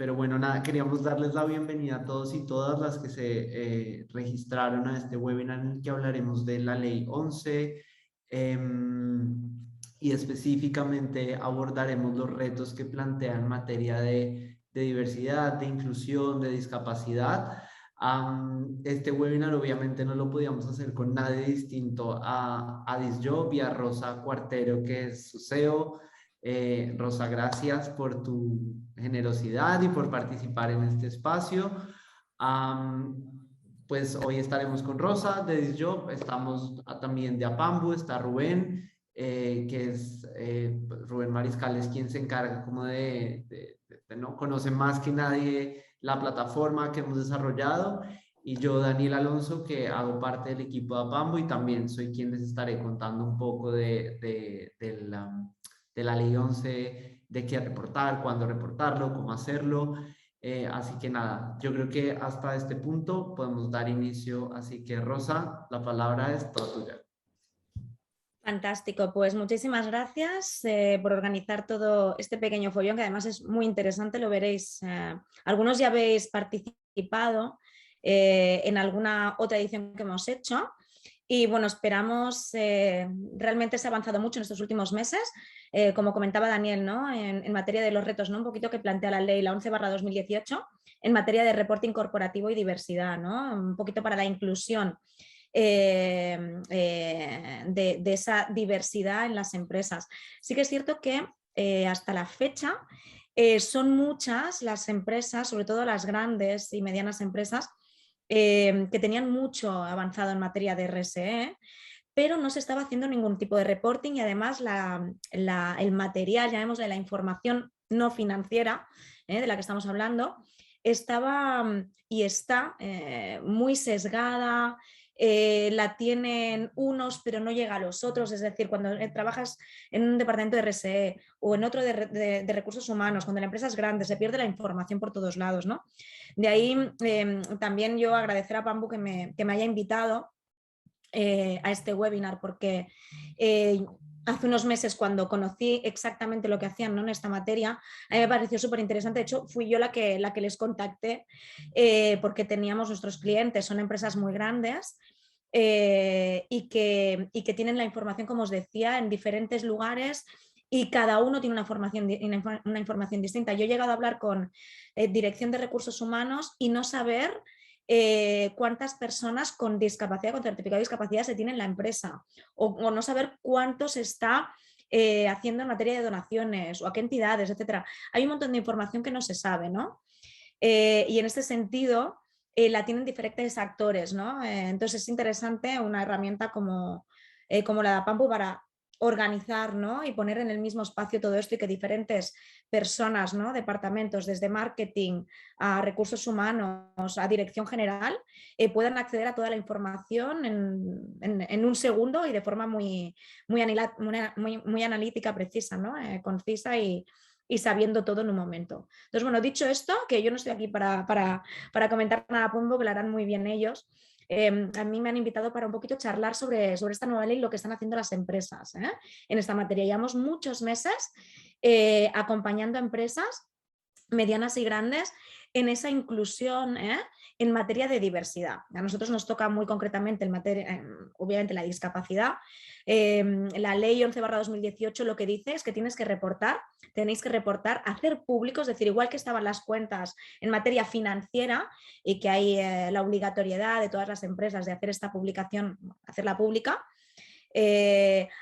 pero bueno, nada, queríamos darles la bienvenida a todos y todas las que se registraron a este webinar en el que hablaremos de la Ley 11 y específicamente abordaremos los retos que plantea en materia de diversidad, de inclusión, de discapacidad. Este webinar obviamente no lo podíamos hacer con nadie distinto a Disjob y a Rosa Cuartero, que es su CEO. Rosa, gracias por tu generosidad y por participar en este espacio. Pues hoy estaremos con Rosa de Disjob, estamos también de Apambu, está Rubén, que es Rubén Mariscal, es quien se encarga como no conoce más que nadie la plataforma que hemos desarrollado, y yo, Daniel Alonso, que hago parte del equipo de Apambu y también soy quien les estaré contando un poco de la Ley 11, de qué reportar, cuándo reportarlo, cómo hacerlo. Así que nada, yo creo que hasta este punto podemos dar inicio. Así que Rosa, la palabra es toda tuya. Fantástico, pues muchísimas gracias por organizar todo este pequeño follón, que además es muy interesante, lo veréis. Algunos ya habéis participado en alguna otra edición que hemos hecho. Y bueno, esperamos, realmente se ha avanzado mucho en estos últimos meses, como comentaba Daniel, ¿no? En materia de los retos, ¿no? Un poquito que plantea la ley, la 11/2018, en materia de reporting corporativo y diversidad, ¿no? Un poquito para la inclusión de esa diversidad en las empresas. Sí que es cierto que hasta la fecha son muchas las empresas, sobre todo las grandes y medianas empresas, que tenían mucho avanzado en materia de RSE, pero no se estaba haciendo ningún tipo de reporting, y además el material, llamémosle la información no financiera, de la que estamos hablando, estaba y está muy sesgada. La tienen unos pero no llega a los otros, es decir, cuando trabajas en un departamento de RSE o en otro de recursos humanos, cuando la empresa es grande, se pierde la información por todos lados, ¿no? De ahí también yo agradecer a Pambu que me haya invitado a este webinar, porque hace unos meses, cuando conocí exactamente lo que hacían, ¿no? En esta materia, a mí me pareció súper interesante. De hecho, fui yo la que les contacté, porque teníamos nuestros clientes, son empresas muy grandes, y que tienen la información, como os decía, en diferentes lugares, y cada uno tiene una información distinta. Yo he llegado a hablar con dirección de recursos humanos y no saber cuántas personas con discapacidad, con certificado de discapacidad se tiene en la empresa, o no saber cuánto se está haciendo en materia de donaciones o a qué entidades, etcétera. Hay un montón de información que no se sabe, ¿no? Y en este sentido la tienen diferentes actores, ¿no? Entonces es interesante una herramienta como la de Pampu para organizar, ¿no? Y poner en el mismo espacio todo esto, y que diferentes personas, ¿no? Departamentos, desde marketing a recursos humanos, a dirección general, puedan acceder a toda la información en un segundo y de forma muy analítica, precisa, ¿no? Concisa y sabiendo todo en un momento. Entonces, bueno, dicho esto, que yo no estoy aquí para comentar nada a Pumbo, que lo harán muy bien ellos. A mí me han invitado para un poquito charlar sobre esta nueva ley y lo que están haciendo las empresas en esta materia. Llevamos muchos meses acompañando a empresas medianas y grandes en esa inclusión en materia de diversidad. A nosotros nos toca muy concretamente obviamente la discapacidad. La ley 11/2018 lo que dice es que tenéis que reportar, hacer público, es decir, igual que estaban las cuentas en materia financiera y que hay la obligatoriedad de todas las empresas de hacer esta publicación, hacerla pública.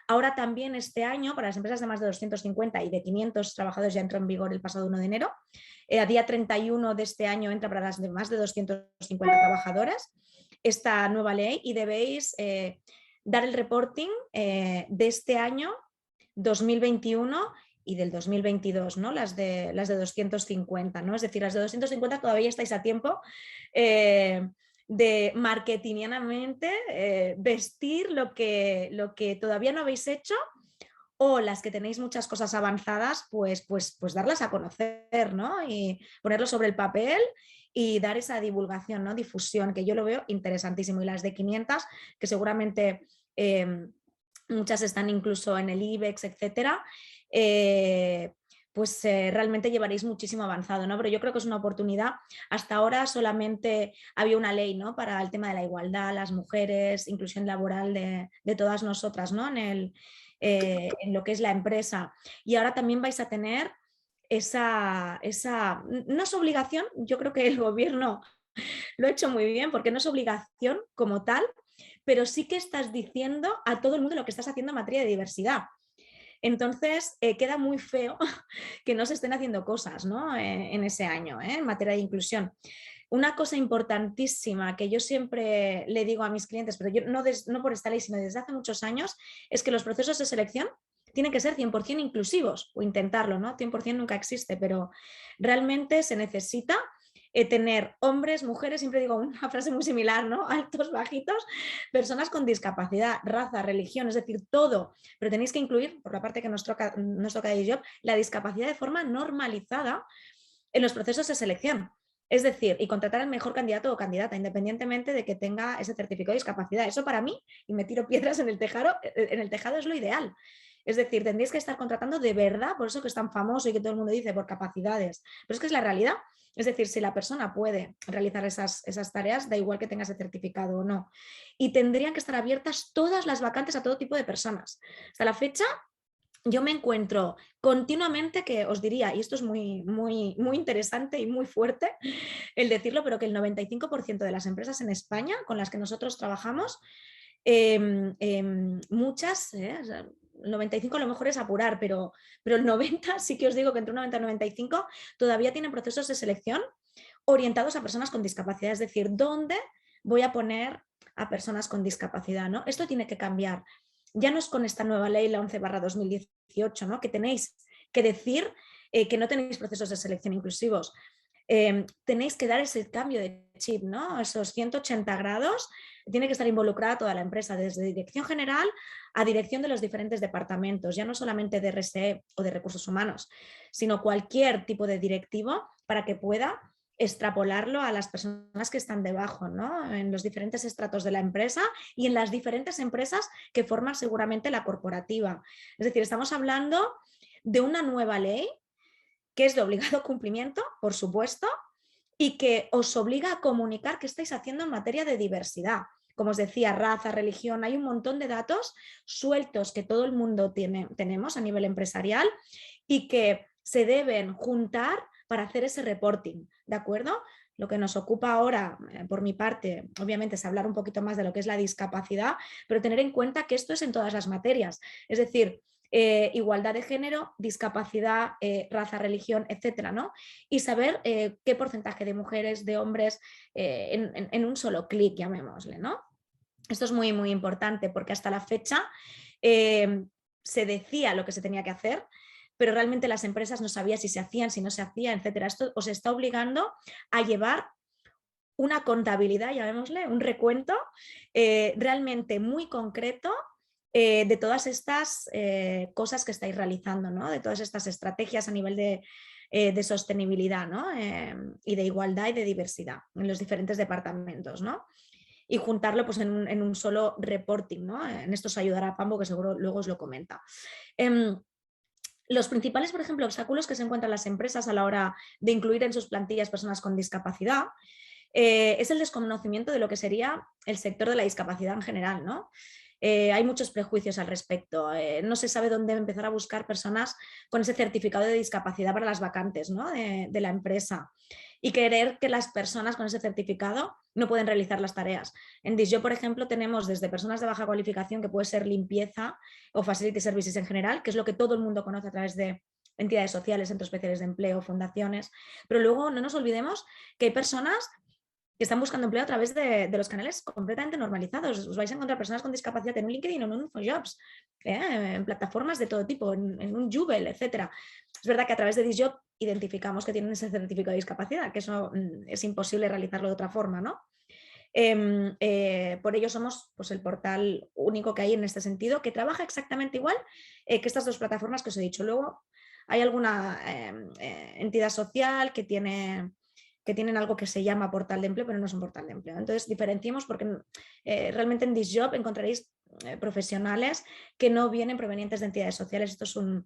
Ahora también este año, para las empresas de más de 250 y de 500 trabajadores, ya entró en vigor el pasado 1 de enero. A día 31 de este año entra para las de más de 250 trabajadores esta nueva ley, y debéis dar el reporting de este año 2021 y del 2022, ¿no? Las de 250, ¿no? Es decir, las de 250 todavía estáis a tiempo de marketingianamente vestir lo que todavía no habéis hecho, o las que tenéis muchas cosas avanzadas, pues darlas a conocer, ¿no? Y ponerlo sobre el papel y dar esa divulgación, ¿no? Difusión, que yo lo veo interesantísimo. Y las de 500, que seguramente muchas están incluso en el IBEX, etcétera, pues realmente llevaréis muchísimo avanzado, ¿no? Pero yo creo que es una oportunidad. Hasta ahora solamente había una ley, ¿no?, para el tema de la igualdad, las mujeres, inclusión laboral de todas nosotras, ¿no?, en lo que es la empresa. Y ahora también vais a tener no es obligación, yo creo que el gobierno lo ha hecho muy bien porque no es obligación como tal, pero sí que estás diciendo a todo el mundo lo que estás haciendo en materia de diversidad. Entonces, queda muy feo que no se estén haciendo cosas, ¿no?, en ese año, en materia de inclusión. Una cosa importantísima que yo siempre le digo a mis clientes, pero yo no por esta ley, sino desde hace muchos años, es que los procesos de selección tienen que ser 100% inclusivos, o intentarlo, ¿no? 100% nunca existe, pero realmente se necesita tener hombres, mujeres, siempre digo una frase muy similar, ¿no? Altos, bajitos, personas con discapacidad, raza, religión, es decir, todo, pero tenéis que incluir, por la parte que nos toca de job, la discapacidad de forma normalizada en los procesos de selección. Es decir, y contratar al mejor candidato o candidata, independientemente de que tenga ese certificado de discapacidad. Eso para mí, y me tiro piedras en el tejado es lo ideal. Es decir, tendréis que estar contratando de verdad, por eso que es tan famoso y que todo el mundo dice, por capacidades. Pero es que es la realidad. Es decir, si la persona puede realizar esas tareas, da igual que tenga ese certificado o no. Y tendrían que estar abiertas todas las vacantes a todo tipo de personas. Hasta la fecha, yo me encuentro continuamente, que os diría, y esto es muy, muy, muy interesante y muy fuerte el decirlo, pero que el 95% de las empresas en España con las que nosotros trabajamos, muchas, o sea, el 95 a lo mejor es apurar, pero el 90 sí que os digo que entre un 90 y 95 todavía tienen procesos de selección orientados a personas con discapacidad, es decir, ¿dónde voy a poner a personas con discapacidad, ¿no? Esto tiene que cambiar. Ya no es con esta nueva ley, la 11/2018, ¿no?, que tenéis que decir que no tenéis procesos de selección inclusivos. Tenéis que dar ese cambio de chip, ¿no?, esos 180 grados. Tiene que estar involucrada toda la empresa, desde dirección general a dirección de los diferentes departamentos, ya no solamente de RSE o de recursos humanos, sino cualquier tipo de directivo para que pueda extrapolarlo a las personas que están debajo, ¿no?, en los diferentes estratos de la empresa y en las diferentes empresas que forman seguramente la corporativa. Es decir, estamos hablando de una nueva ley que es de obligado cumplimiento, por supuesto, y que os obliga a comunicar qué estáis haciendo en materia de diversidad. Como os decía, raza, religión, hay un montón de datos sueltos que todo el mundo tenemos a nivel empresarial y que se deben juntar para hacer ese reporting, ¿de acuerdo? Lo que nos ocupa ahora, por mi parte, obviamente es hablar un poquito más de lo que es la discapacidad, pero tener en cuenta que esto es en todas las materias. Es decir, igualdad de género, discapacidad, raza, religión, etcétera, ¿no? Y saber qué porcentaje de mujeres, de hombres, en un solo clic, llamémosle, ¿no? Esto es muy, muy importante porque hasta la fecha se decía lo que se tenía que hacer, pero realmente las empresas no sabían si se hacían, si no se hacían, etcétera. Esto os está obligando a llevar una contabilidad, llamémosle, un recuento realmente muy concreto de todas estas cosas que estáis realizando, ¿no?, de todas estas estrategias a nivel de sostenibilidad, ¿no?, y de igualdad y de diversidad en los diferentes departamentos, ¿no? Y juntarlo pues, en un solo reporting, ¿no? En esto os ayudará Pambo, que seguro luego os lo comenta. Los principales, por ejemplo, obstáculos que se encuentran las empresas a la hora de incluir en sus plantillas personas con discapacidad es el desconocimiento de lo que sería el sector de la discapacidad en general, ¿no? Hay muchos prejuicios al respecto. No se sabe dónde empezar a buscar personas con ese certificado de discapacidad para las vacantes, ¿no?, de la empresa. Y creer que las personas con ese certificado no pueden realizar las tareas. En Disjo, por ejemplo, tenemos desde personas de baja cualificación, que puede ser limpieza o facility services en general, que es lo que todo el mundo conoce a través de entidades sociales, centros especiales de empleo, fundaciones. Pero luego no nos olvidemos que hay personas que están buscando empleo a través de los canales completamente normalizados. Os vais a encontrar personas con discapacidad en un LinkedIn o en un InfoJobs, en plataformas de todo tipo, en un Jubel, etc. Es verdad que a través de Disjob identificamos que tienen ese certificado de discapacidad, que eso es imposible realizarlo de otra forma, ¿no? Por ello somos pues, el portal único que hay en este sentido, que trabaja exactamente igual que estas dos plataformas que os he dicho. Luego hay alguna entidad social que tienen algo que se llama portal de empleo, pero no es un portal de empleo. Entonces diferenciemos porque realmente en Disjob encontraréis profesionales que no vienen provenientes de entidades sociales. Esto es un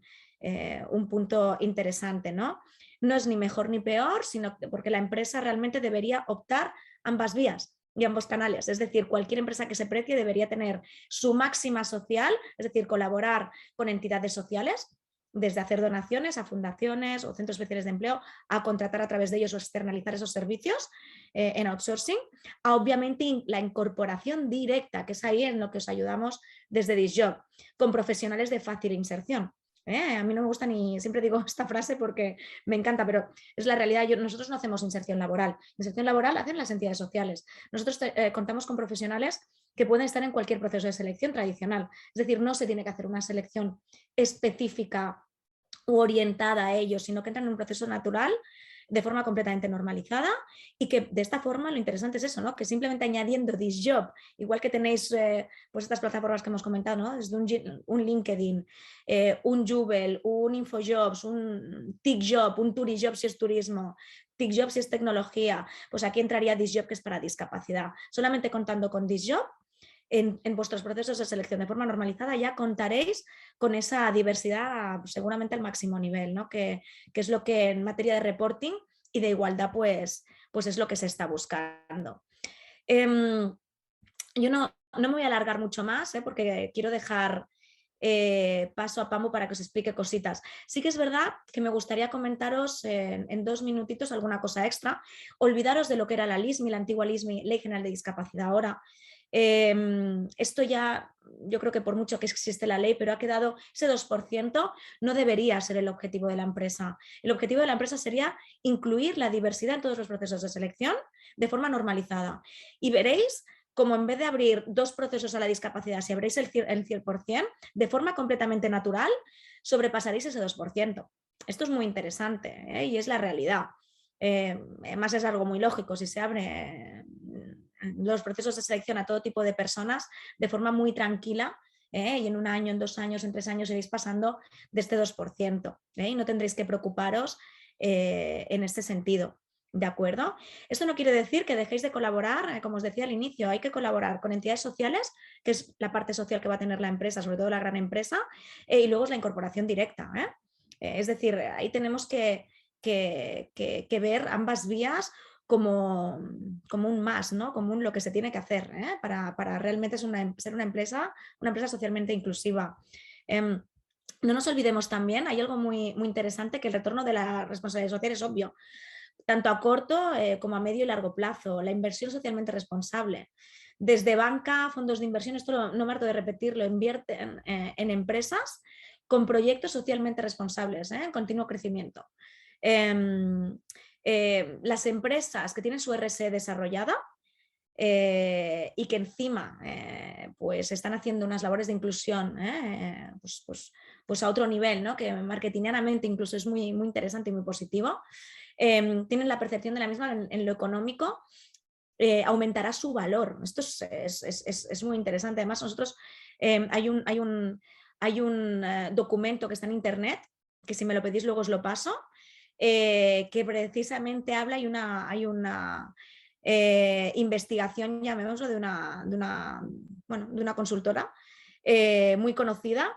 punto interesante, ¿no? No es ni mejor ni peor, sino porque la empresa realmente debería optar ambas vías y ambos canales. Es decir, cualquier empresa que se precie debería tener su máxima social, es decir, colaborar con entidades sociales, desde hacer donaciones a fundaciones o centros especiales de empleo, a contratar a través de ellos o externalizar esos servicios en outsourcing, a obviamente la incorporación directa, que es ahí en lo que os ayudamos desde DISJOB, con profesionales de fácil inserción. A mí no me gusta ni, siempre digo esta frase porque me encanta, pero es la realidad. Nosotros no hacemos inserción laboral. Inserción laboral hacen las entidades sociales. Nosotros contamos con profesionales que pueden estar en cualquier proceso de selección tradicional. Es decir, no se tiene que hacer una selección específica u orientada a ellos, sino que entran en un proceso natural de forma completamente normalizada y que de esta forma lo interesante es eso, ¿no? Que simplemente añadiendo DISJOB, igual que tenéis pues estas plataformas que hemos comentado, ¿no? Desde un LinkedIn, un Jubel, un Infojobs, un TICJOB, un TuriJob si es turismo, TICJOB si es tecnología, pues aquí entraría DISJOB, que es para discapacidad. Solamente contando con DISJOB, en vuestros procesos de selección de forma normalizada ya contaréis con esa diversidad seguramente al máximo nivel, ¿no? Que es lo que en materia de reporting y de igualdad pues es lo que se está buscando. Yo no me voy a alargar mucho más porque quiero dejar paso a Pamu para que os explique cositas. Sí que es verdad que me gustaría comentaros en 2 minutitos alguna cosa extra. Olvidaros de lo que era la LISMI, la antigua LISMI, Ley General de Discapacidad ahora. Esto ya, yo creo que por mucho que existe la ley, pero ha quedado ese 2%, no debería ser el objetivo de la empresa. El objetivo de la empresa sería incluir la diversidad en todos los procesos de selección de forma normalizada. Y veréis como en vez de abrir 2 procesos a la discapacidad, si abréis el 100%, de forma completamente natural, sobrepasaréis ese 2%. Esto es muy interesante y es la realidad. Además es algo muy lógico, si se abre los procesos de selección a todo tipo de personas de forma muy tranquila, y en 1 año, en 2 años, en 3 años iréis pasando de este 2%, y no tendréis que preocuparos en este sentido. ¿De acuerdo? Esto no quiere decir que dejéis de colaborar, como os decía al inicio, hay que colaborar con entidades sociales, que es la parte social que va a tener la empresa, sobre todo la gran empresa, y luego es la incorporación directa. Es decir, ahí tenemos que ver ambas vías como un más, ¿no? Como lo que se tiene que hacer para realmente ser una empresa socialmente inclusiva. No nos olvidemos también, hay algo muy, muy interesante, que el retorno de la responsabilidad social es obvio, tanto a corto como a medio y largo plazo, la inversión socialmente responsable. Desde banca, fondos de inversión, esto no me harto de repetirlo, invierten en empresas con proyectos socialmente responsables, en continuo crecimiento. Las empresas que tienen su RSE desarrollada y que encima pues están haciendo unas labores de inclusión pues a otro nivel, ¿no? Que marketingianamente incluso es muy, muy interesante y muy positivo, tienen la percepción de la misma en lo económico, aumentará su valor. Esto es muy interesante. Además, nosotros hay un documento que está en internet, que si me lo pedís luego os lo paso, que precisamente habla, hay una investigación, llamémoslo, de una consultora muy conocida,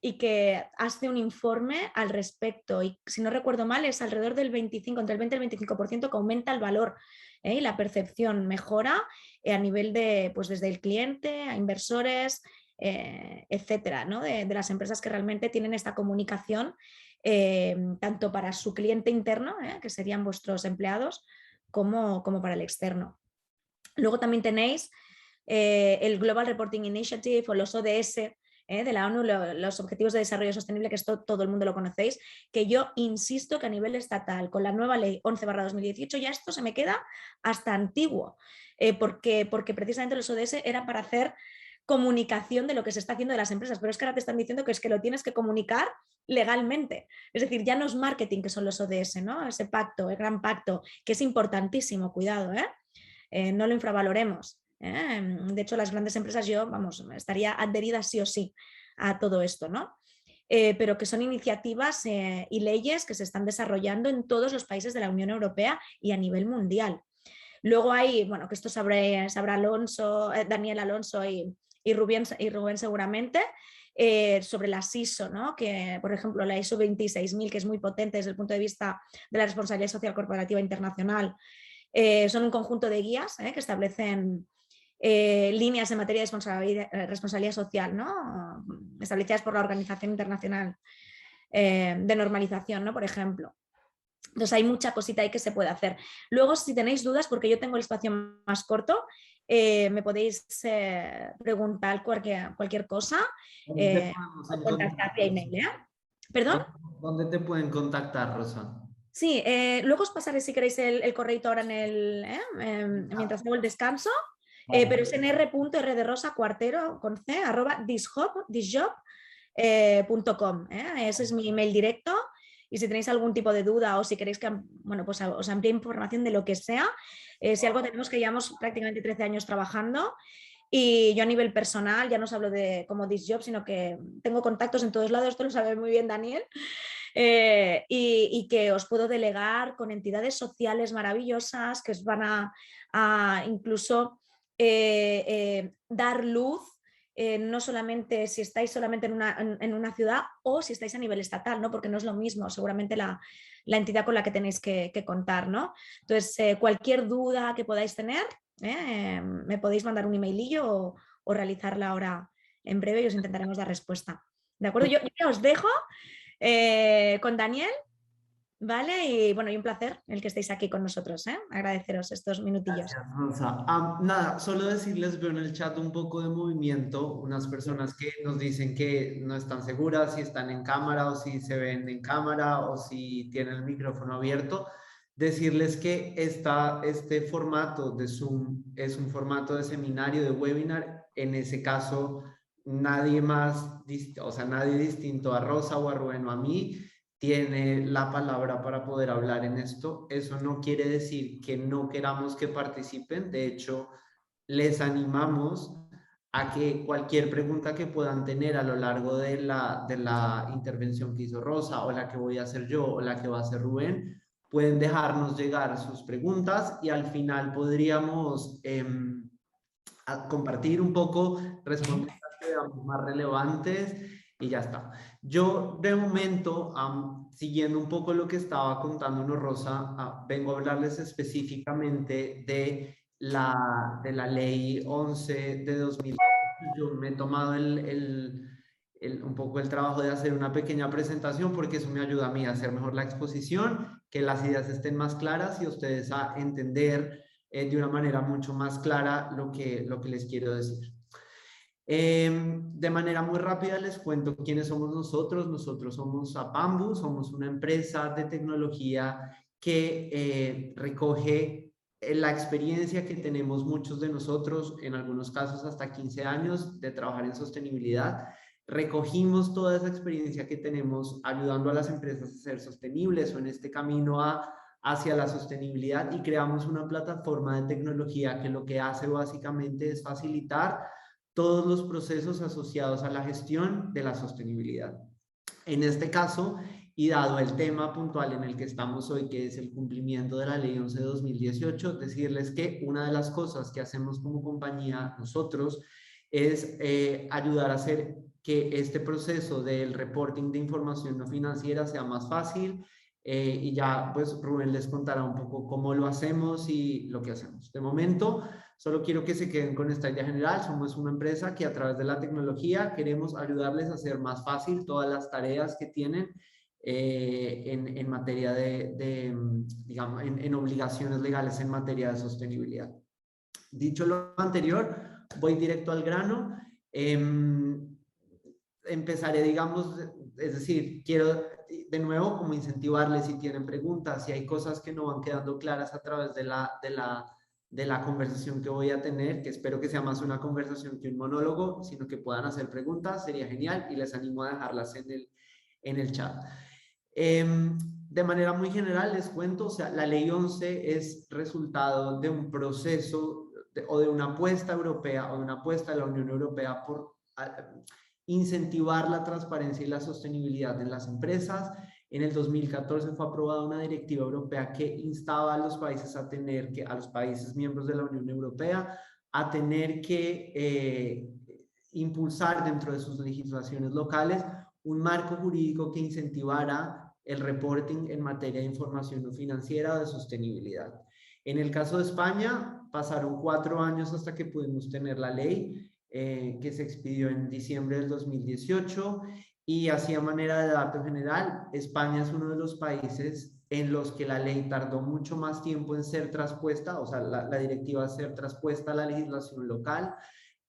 y que hace un informe al respecto, y si no recuerdo mal es alrededor del 25, entre el 20 y el 25% que aumenta el valor y la percepción mejora a nivel de, pues desde el cliente a inversores, etcétera, ¿no? de las empresas que realmente tienen esta comunicación tanto para su cliente interno, que serían vuestros empleados, como para el externo. Luego también tenéis el Global Reporting Initiative o los ODS de la ONU, los Objetivos de Desarrollo Sostenible, que esto todo el mundo lo conocéis, que yo insisto que a nivel estatal, con la nueva ley 11/2018, ya esto se me queda hasta antiguo, porque precisamente los ODS eran para hacer comunicación de lo que se está haciendo de las empresas, pero es que ahora te están diciendo que es que lo tienes que comunicar legalmente. Es decir, ya no es marketing, que son los ODS, ¿no? Ese pacto, el gran pacto, que es importantísimo, cuidado, no lo infravaloremos. De hecho, las grandes empresas, yo, estaría adherida sí o sí a todo esto, ¿no? Pero que son iniciativas y leyes que se están desarrollando en todos los países de la Unión Europea y a nivel mundial. Luego hay, que esto sabrá Alonso, Daniel Alonso y Rubén seguramente, sobre las ISO, ¿no? Que por ejemplo la ISO 26000, que es muy potente desde el punto de vista de la responsabilidad social corporativa internacional, son un conjunto de guías que establecen líneas en materia de responsabilidad social, ¿no? Establecidas por la Organización Internacional de Normalización, ¿no? Por ejemplo. Entonces hay mucha cosita ahí que se puede hacer. Luego, si tenéis dudas, porque yo tengo el espacio más corto, me podéis preguntar cualquier cosa ¿Dónde te podemos o encontrar, contactar vía Rosa? email. ¿Perdón? ¿Dónde te pueden contactar, Rosa? Sí, luego os pasaré si queréis el correito ahora mientras hago el descanso, Vale. pero es en r de rosa cuartero con c @disjob.com. Ese es mi email directo. Y si tenéis algún tipo de duda o si queréis que bueno, pues os amplíe información de lo que sea, si algo tenemos que llevamos prácticamente 13 años trabajando y yo a nivel personal, ya no os hablo de como Disjob, sino que tengo contactos en todos lados, esto lo sabe muy bien Daniel, y que os puedo delegar con entidades sociales maravillosas que os van a incluso dar luz. No solamente si estáis solamente en una ciudad o si estáis a nivel estatal, ¿no? Porque no es lo mismo seguramente la entidad con la que tenéis que contar, ¿no? Entonces, cualquier duda que podáis tener, me podéis mandar un emailillo o realizarla ahora en breve y os intentaremos dar respuesta. ¿De acuerdo? Yo ya os dejo con Daniel, ¿vale? Y bueno, y un placer el que estéis aquí con nosotros, ¿eh? Agradeceros estos minutillos. Gracias, Rosa. Nada, solo decirles, veo en el chat un poco de movimiento, unas personas que nos dicen que no están seguras si están en cámara o si se ven en cámara o si tienen el micrófono abierto. Decirles que este formato de Zoom es un formato de seminario, de webinar. En ese caso, nadie más, o sea, nadie distinto a Rosa o a Rubén o a mí tiene la palabra para poder hablar en esto. Eso no quiere decir que no queramos que participen. De hecho, les animamos a que cualquier pregunta que puedan tener a lo largo de la intervención que hizo Rosa o la que voy a hacer yo o la que va a hacer Rubén, pueden dejarnos llegar sus preguntas y al final podríamos compartir un poco, responder las que veamos más relevantes y ya está. Yo de momento, siguiendo un poco lo que estaba contándonos Rosa, vengo a hablarles específicamente de la ley 11 de 2000. Yo me he tomado un poco el trabajo de hacer una pequeña presentación porque eso me ayuda a mí a hacer mejor la exposición, que las ideas estén más claras y ustedes a entender de una manera mucho más clara lo que les quiero decir. De manera muy rápida les cuento quiénes somos nosotros. Nosotros somos Apambu, somos una empresa de tecnología que recoge la experiencia que tenemos muchos de nosotros, en algunos casos hasta 15 años de trabajar en sostenibilidad. Recogimos toda esa experiencia que tenemos ayudando a las empresas a ser sostenibles o en este camino hacia la sostenibilidad y creamos una plataforma de tecnología que lo que hace básicamente es facilitar todos los procesos asociados a la gestión de la sostenibilidad. En este caso, y dado el tema puntual en el que estamos hoy, que es el cumplimiento de la Ley 11 de 2018, decirles que una de las cosas que hacemos como compañía nosotros es ayudar a hacer que este proceso del reporting de información no financiera sea más fácil, y ya pues Rubén les contará un poco cómo lo hacemos y lo que hacemos. De momento, solo quiero que se queden con esta idea general. Somos una empresa que a través de la tecnología queremos ayudarles a hacer más fácil todas las tareas que tienen en materia digamos, en obligaciones legales en materia de sostenibilidad. Dicho lo anterior, voy directo al grano. Empezaré, digamos, es decir, quiero de nuevo como incentivarles si tienen preguntas, si hay cosas que no van quedando claras a través de la conversación que voy a tener, que espero que sea más una conversación que un monólogo, sino que puedan hacer preguntas, sería genial y les animo a dejarlas en el chat. De manera muy general les cuento, o sea, la ley 11 es resultado de un proceso o de una apuesta europea o de una apuesta de la Unión Europea por incentivar la transparencia y la sostenibilidad en las empresas. En el 2014 fue aprobada una directiva europea que instaba a los países a los países miembros de la Unión Europea a tener que impulsar dentro de sus legislaciones locales un marco jurídico que incentivara el reporting en materia de información no financiera o de sostenibilidad. En el caso de España, pasaron 4 años hasta que pudimos tener la ley que se expidió en diciembre del 2018 y así a manera de dato general, España es uno de los países en los que la ley tardó mucho más tiempo en ser traspuesta, o sea, la directiva a ser traspuesta a la legislación local,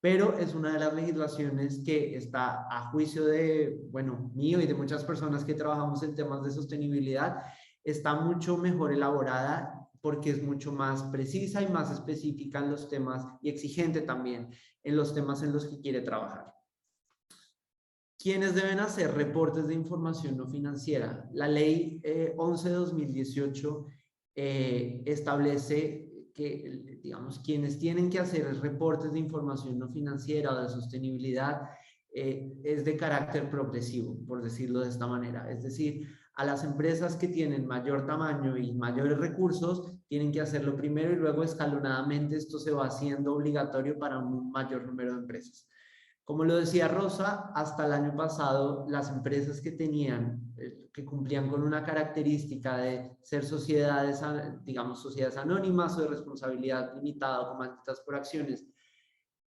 pero es una de las legislaciones que está a juicio de, bueno, mío y de muchas personas que trabajamos en temas de sostenibilidad, está mucho mejor elaborada porque es mucho más precisa y más específica en los temas y exigente también en los temas en los que quiere trabajar. ¿Quiénes deben hacer reportes de información no financiera? La ley 11 de 2018 establece que, digamos, quienes tienen que hacer reportes de información no financiera o de sostenibilidad es de carácter progresivo, por decirlo de esta manera. Es decir, a las empresas que tienen mayor tamaño y mayores recursos tienen que hacerlo primero y luego escalonadamente esto se va haciendo obligatorio para un mayor número de empresas. Como lo decía Rosa, hasta el año pasado las empresas que tenían, que cumplían con una característica de ser sociedades, digamos, sociedades anónimas o de responsabilidad limitada o comanditas por acciones,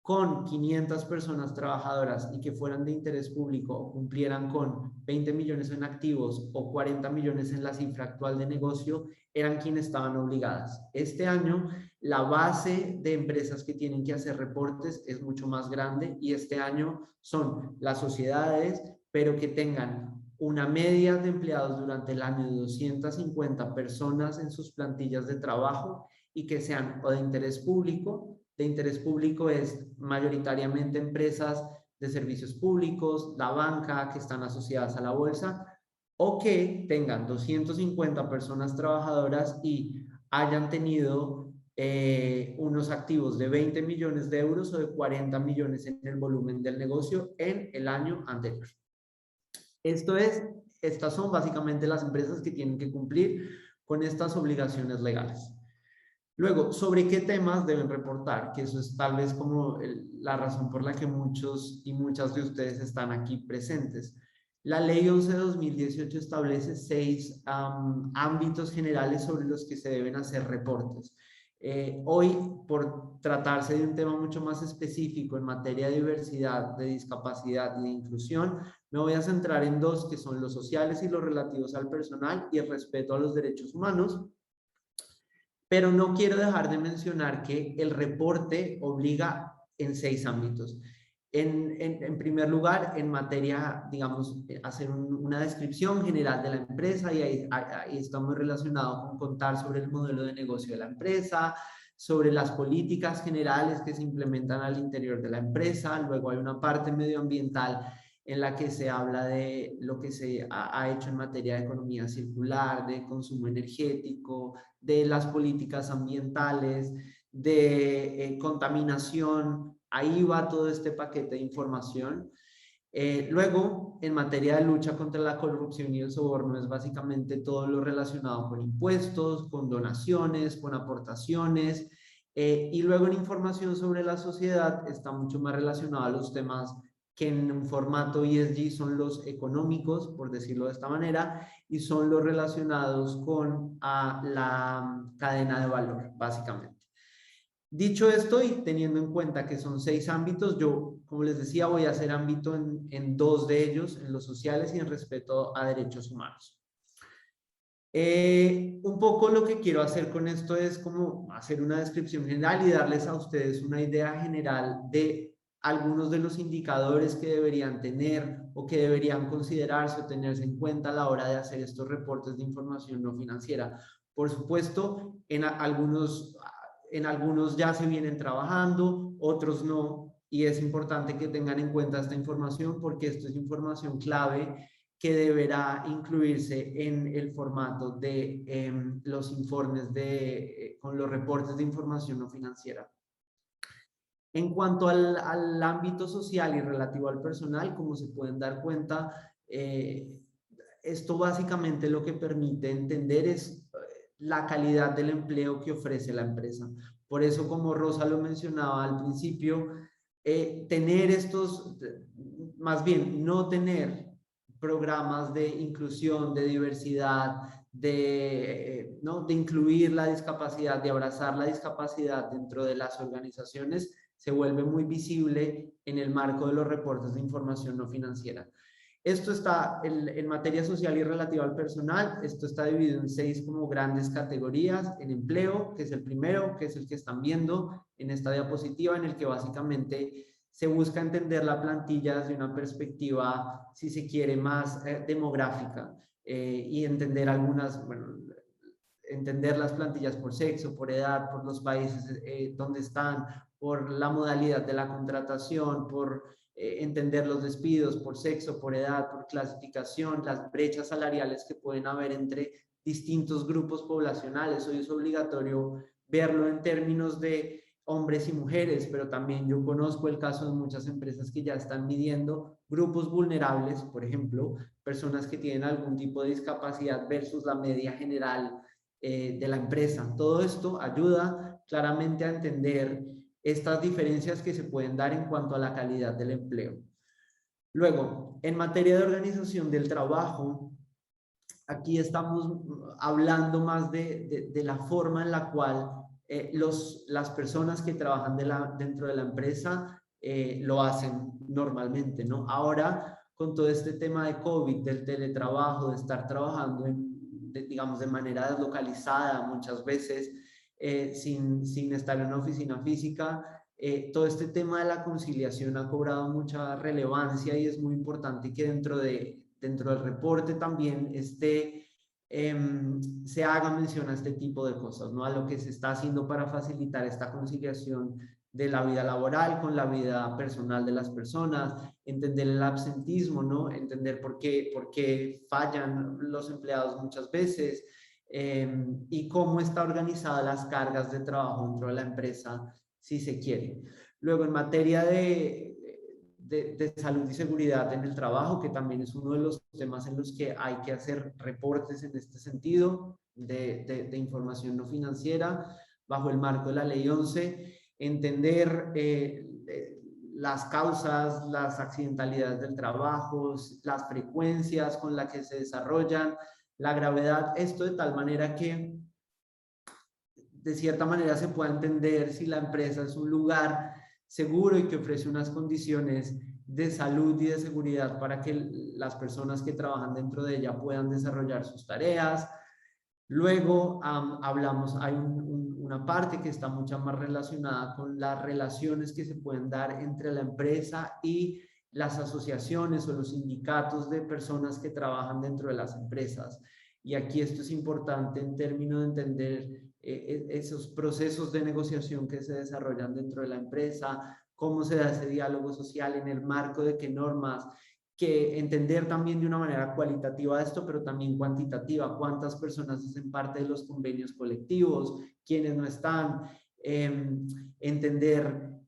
con 500 personas trabajadoras y que fueran de interés público o cumplieran con 20 millones en activos o 40 millones en la cifra actual de negocio, eran quienes estaban obligadas. Este año la base de empresas que tienen que hacer reportes es mucho más grande y este año son las sociedades, pero que tengan una media de empleados durante el año de 250 personas en sus plantillas de trabajo y que sean o de interés público. De interés público es mayoritariamente empresas de servicios públicos, la banca, que están asociadas a la bolsa, o que tengan 250 personas trabajadoras y hayan tenido unos activos de 20 millones de euros o de 40 millones en el volumen del negocio en el año anterior. Estas son básicamente las empresas que tienen que cumplir con estas obligaciones legales. Luego, ¿sobre qué temas deben reportar? Que eso es tal vez como la razón por la que muchos y muchas de ustedes están aquí presentes. La Ley 11 de 2018 establece 6 ámbitos generales sobre los que se deben hacer reportes. Hoy, por tratarse de un tema mucho más específico en materia de diversidad, de discapacidad y de inclusión, me voy a centrar en 2 que son los sociales y los relativos al personal y el respeto a los derechos humanos. Pero no quiero dejar de mencionar que el reporte obliga en 6 ámbitos. En primer lugar, en materia, digamos, hacer una descripción general de la empresa y ahí está muy relacionado con contar sobre el modelo de negocio de la empresa, sobre las políticas generales que se implementan al interior de la empresa. Luego hay una parte medioambiental en la que se habla de lo que se ha hecho en materia de economía circular, de consumo energético, de las políticas ambientales, de contaminación. Ahí va todo este paquete de información. Luego, en materia de lucha contra la corrupción y el soborno, es básicamente todo lo relacionado con impuestos, con donaciones, con aportaciones. Y luego en información sobre la sociedad está mucho más relacionado a los temas que en un formato ESG son los económicos, por decirlo de esta manera, y son los relacionados con la cadena de valor, básicamente. Dicho esto y teniendo en cuenta que son 6 ámbitos, yo, como les decía, voy a hacer ámbito en 2 de ellos, en los sociales y en respeto a derechos humanos. Un poco lo que quiero hacer con esto es como hacer una descripción general y darles a ustedes una idea general de algunos de los indicadores que deberían tener o que deberían considerarse o tenerse en cuenta a la hora de hacer estos reportes de información no financiera. Por supuesto, en algunos ya se vienen trabajando, otros no, y es importante que tengan en cuenta esta información porque esto es información clave que deberá incluirse en el formato de los informes con los reportes de información no financiera. En cuanto al ámbito social y relativo al personal, como se pueden dar cuenta, esto básicamente lo que permite entender es la calidad del empleo que ofrece la empresa. Por eso, como Rosa lo mencionaba al principio, tener estos, más bien no tener programas de inclusión, de diversidad, ¿no? de incluir la discapacidad, de abrazar la discapacidad dentro de las organizaciones, se vuelve muy visible en el marco de los reportes de información no financiera. Esto está en materia social y relativa al personal. Esto está dividido en 6 como grandes categorías. En empleo, que es el primero, que es el que están viendo en esta diapositiva, en el que básicamente se busca entender la plantilla desde una perspectiva, si se quiere, más demográfica, y entender algunas, bueno, entender las plantillas por sexo, por edad, por los países donde están, por la modalidad de la contratación, por entender los despidos por sexo, por edad, por clasificación, las brechas salariales que pueden haber entre distintos grupos poblacionales. Hoy es obligatorio verlo en términos de hombres y mujeres, pero también yo conozco el caso de muchas empresas que ya están midiendo grupos vulnerables, por ejemplo, personas que tienen algún tipo de discapacidad versus la media general de la empresa. Todo esto ayuda claramente a entender estas diferencias que se pueden dar en cuanto a la calidad del empleo. Luego, en materia de organización del trabajo, aquí estamos hablando más de la forma en la cual las personas que trabajan dentro de la empresa lo hacen normalmente, ¿no? Ahora, con todo este tema de COVID, del teletrabajo, de estar trabajando digamos, de manera deslocalizada muchas veces, sin estar en una oficina física, todo este tema de la conciliación ha cobrado mucha relevancia y es muy importante que dentro del reporte también se haga mención a este tipo de cosas, ¿no? A lo que se está haciendo para facilitar esta conciliación de la vida laboral con la vida personal de las personas, entender el absentismo, ¿no? Entender por qué fallan los empleados muchas veces, y cómo está organizada las cargas de trabajo dentro de la empresa, si se quiere. Luego, en materia de salud y seguridad en el trabajo, que también es uno de los temas en los que hay que hacer reportes en este sentido, de información no financiera, bajo el marco de la Ley 11, entender las causas, las accidentalidades del trabajo, las frecuencias con las que se desarrollan, la gravedad, esto de tal manera que de cierta manera se pueda entender si la empresa es un lugar seguro y que ofrece unas condiciones de salud y de seguridad para que las personas que trabajan dentro de ella puedan desarrollar sus tareas. Luego hay una parte que está mucho más relacionada con las relaciones que se pueden dar entre la empresa y las asociaciones o los sindicatos de personas que trabajan dentro de las empresas. Y aquí esto es importante en términos de entender esos procesos de negociación que se desarrollan dentro de la empresa, cómo se da ese diálogo social en el marco de qué normas, que entender también de una manera cualitativa esto, pero también cuantitativa, cuántas personas hacen parte de los convenios colectivos, quiénes no están, entender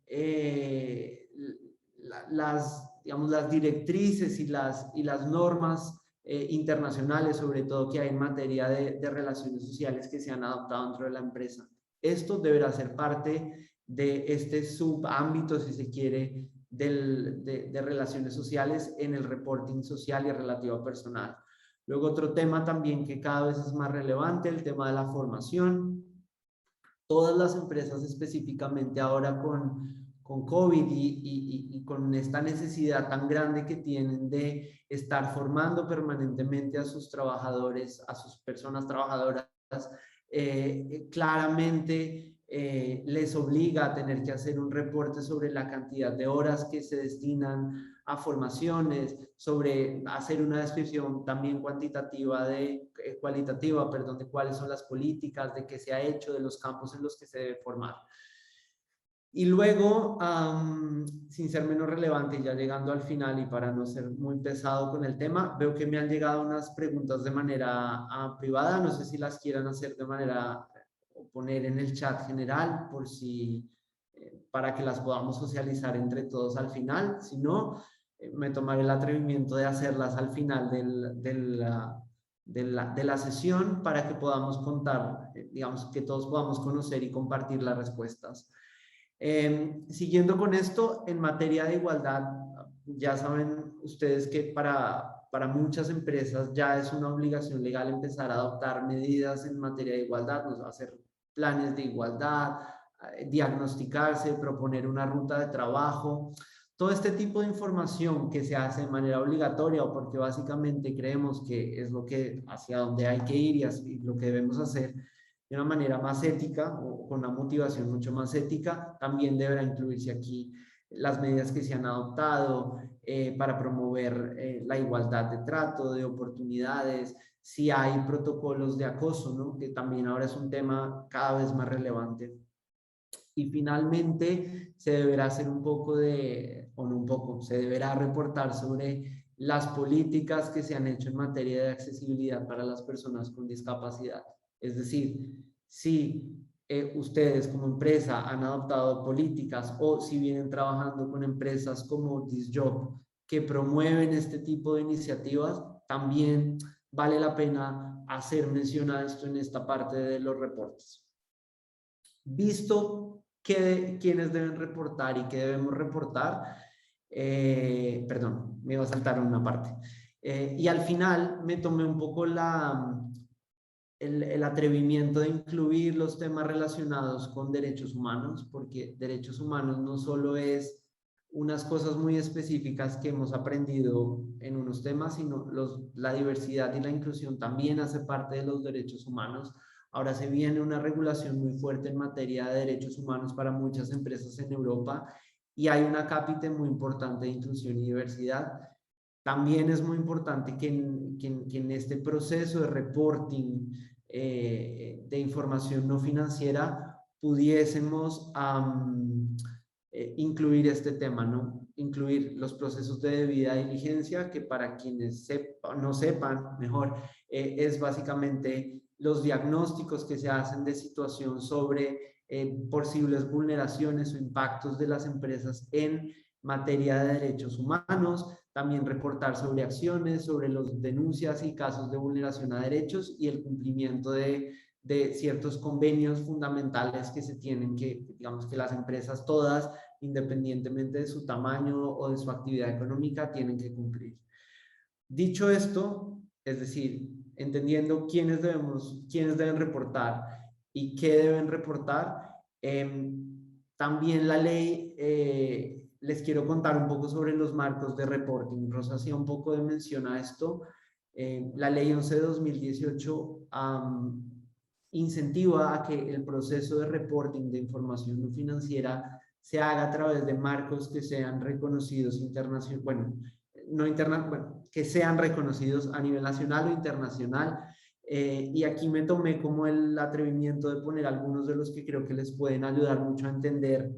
digamos, las directrices y las normas internacionales, sobre todo que hay en materia de relaciones sociales que se han adoptado dentro de la empresa. Esto deberá ser parte de este subámbito, si se quiere, de relaciones sociales en el reporting social y relativo personal. Luego otro tema también que cada vez es más relevante, el tema de la formación. Todas las empresas específicamente ahora con COVID y con esta necesidad tan grande que tienen de estar formando permanentemente a sus trabajadores, a sus personas trabajadoras, claramente les obliga a tener que hacer un reporte sobre la cantidad de horas que se destinan a formaciones, sobre hacer una descripción también cualitativa de cuáles son las políticas, de qué se ha hecho, de los campos en los que se debe formar. Y luego, sin ser menos relevante, ya llegando al final y para no ser muy pesado con el tema, veo que me han llegado unas preguntas de manera privada, no sé si las quieran hacer de manera o poner en el chat general por si, para que las podamos socializar entre todos al final. Si no, me tomaré el atrevimiento de hacerlas al final de la sesión para que podamos contar, digamos, que todos podamos conocer y compartir las respuestas. Siguiendo con esto, en materia de igualdad, ya saben ustedes que para muchas empresas ya es una obligación legal empezar a adoptar medidas en materia de igualdad, hacer planes de igualdad, diagnosticarse, proponer una ruta de trabajo. Todo este tipo de información que se hace de manera obligatoria o porque básicamente creemos que es lo que hacia donde hay que ir y lo que debemos hacer de una manera más ética o con una motivación mucho más ética, también deberá incluirse aquí las medidas que se han adoptado para promover la igualdad de trato, de oportunidades, si hay protocolos de acoso, ¿no? Que también ahora es un tema cada vez más relevante. Y finalmente se deberá hacer un poco de, o no un poco, se deberá reportar sobre las políticas que se han hecho en materia de accesibilidad para las personas con discapacidad. Es decir, si ustedes como empresa han adoptado políticas o si vienen trabajando con empresas como ThisJob que promueven este tipo de iniciativas, también vale la pena hacer mención a esto en esta parte de los reportes. Visto quiénes deben reportar y qué debemos reportar, perdón, me iba a saltar una parte. Y al final me tomé un poco el atrevimiento de incluir los temas relacionados con derechos humanos, porque derechos humanos no solo es unas cosas muy específicas que hemos aprendido en unos temas, sino la diversidad y la inclusión también hace parte de los derechos humanos. Ahora se viene una regulación muy fuerte en materia de derechos humanos para muchas empresas en Europa y hay una cápita muy importante de inclusión y diversidad. También es muy importante que en este proceso de reporting de información no financiera pudiésemos incluir este tema, ¿no? Incluir los procesos de debida diligencia, que para quienes no sepan mejor, es básicamente los diagnósticos que se hacen de situación sobre posibles vulneraciones o impactos de las empresas en materia de derechos humanos, también reportar sobre acciones, sobre las denuncias y casos de vulneración a derechos y el cumplimiento de ciertos convenios fundamentales que se tienen que, digamos que las empresas todas, independientemente de su tamaño o de su actividad económica, tienen que cumplir. Dicho esto, es decir, entendiendo quiénes deben reportar y qué deben reportar, también la ley, les quiero contar un poco sobre los marcos de reporting. Rosa hacía un poco de mención a esto. La ley 11 de 2018 incentiva a que el proceso de reporting de información no financiera se haga a través de marcos que sean reconocidos que sean reconocidos a nivel nacional o internacional. Y aquí me tomé como el atrevimiento de poner algunos de los que creo que les pueden ayudar mucho a entender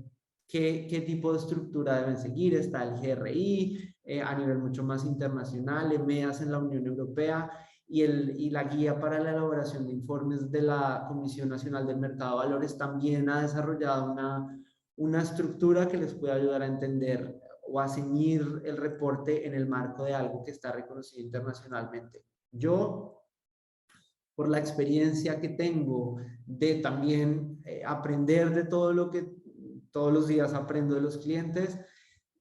qué tipo de estructura deben seguir. Está el GRI a nivel mucho más internacional, EMEAS en la Unión Europea y la guía para la elaboración de informes de la Comisión Nacional del Mercado de Valores también ha desarrollado una estructura que les puede ayudar a entender o a ceñir el reporte en el marco de algo que está reconocido internacionalmente. Yo, por la experiencia que tengo de también aprender de todo lo que todos los días aprendo de los clientes,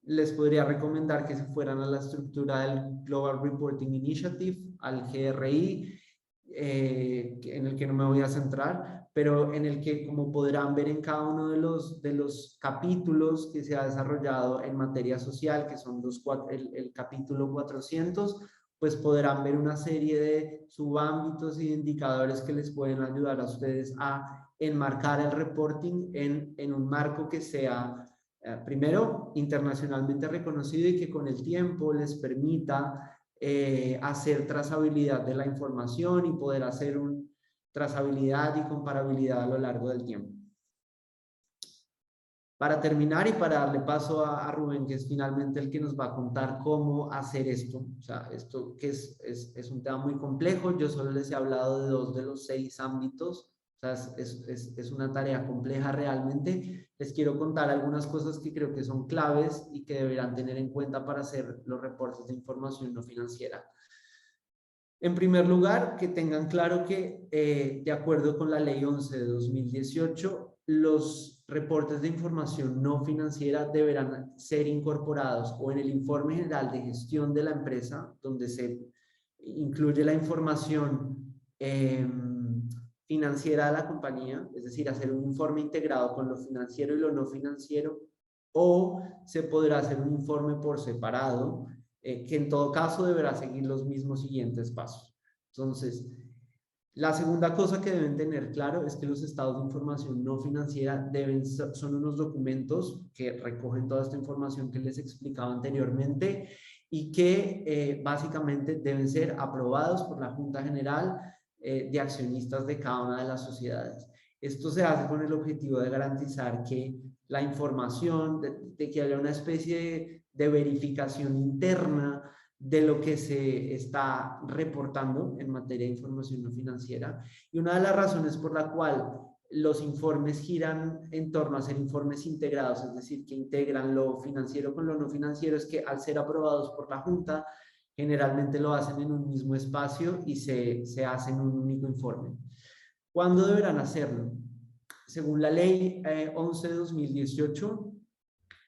les podría recomendar que se fueran a la estructura del Global Reporting Initiative, al GRI, en el que no me voy a centrar, pero en el que, como podrán ver en cada uno de los capítulos que se ha desarrollado en materia social, que son el capítulo 400, pues podrán ver una serie de subámbitos y indicadores que les pueden ayudar a ustedes a enmarcar el reporting en un marco que sea primero internacionalmente reconocido y que con el tiempo les permita hacer trazabilidad de la información y poder hacer trazabilidad y comparabilidad a lo largo del tiempo. Para terminar y para darle paso a Rubén, que es finalmente el que nos va a contar cómo hacer esto, o sea, esto que es un tema muy complejo, yo solo les he hablado de 2 de los 6 ámbitos, o sea, es una tarea compleja realmente. Les quiero contar algunas cosas que creo que son claves y que deberán tener en cuenta para hacer los reportes de información no financiera. En primer lugar, que tengan claro que de acuerdo con la ley 11 de 2018, los reportes de información no financiera deberán ser incorporados o en el informe general de gestión de la empresa, donde se incluye la información financiera de la compañía, es decir, hacer un informe integrado con lo financiero y lo no financiero, o se podrá hacer un informe por separado, que en todo caso deberá seguir los mismos siguientes pasos. Entonces, la segunda cosa que deben tener claro es que los estados de información no financiera son unos documentos que recogen toda esta información que les explicaba anteriormente y que básicamente deben ser aprobados por la Junta General de Accionistas de cada una de las sociedades. Esto se hace con el objetivo de garantizar que la información, de que haya una especie de verificación interna de lo que se está reportando en materia de información no financiera. Y una de las razones por la cual los informes giran en torno a ser informes integrados, es decir, que integran lo financiero con lo no financiero, es que al ser aprobados por la Junta, generalmente lo hacen en un mismo espacio y se hace en un único informe. ¿Cuándo deberán hacerlo? Según la ley 11 de 2018,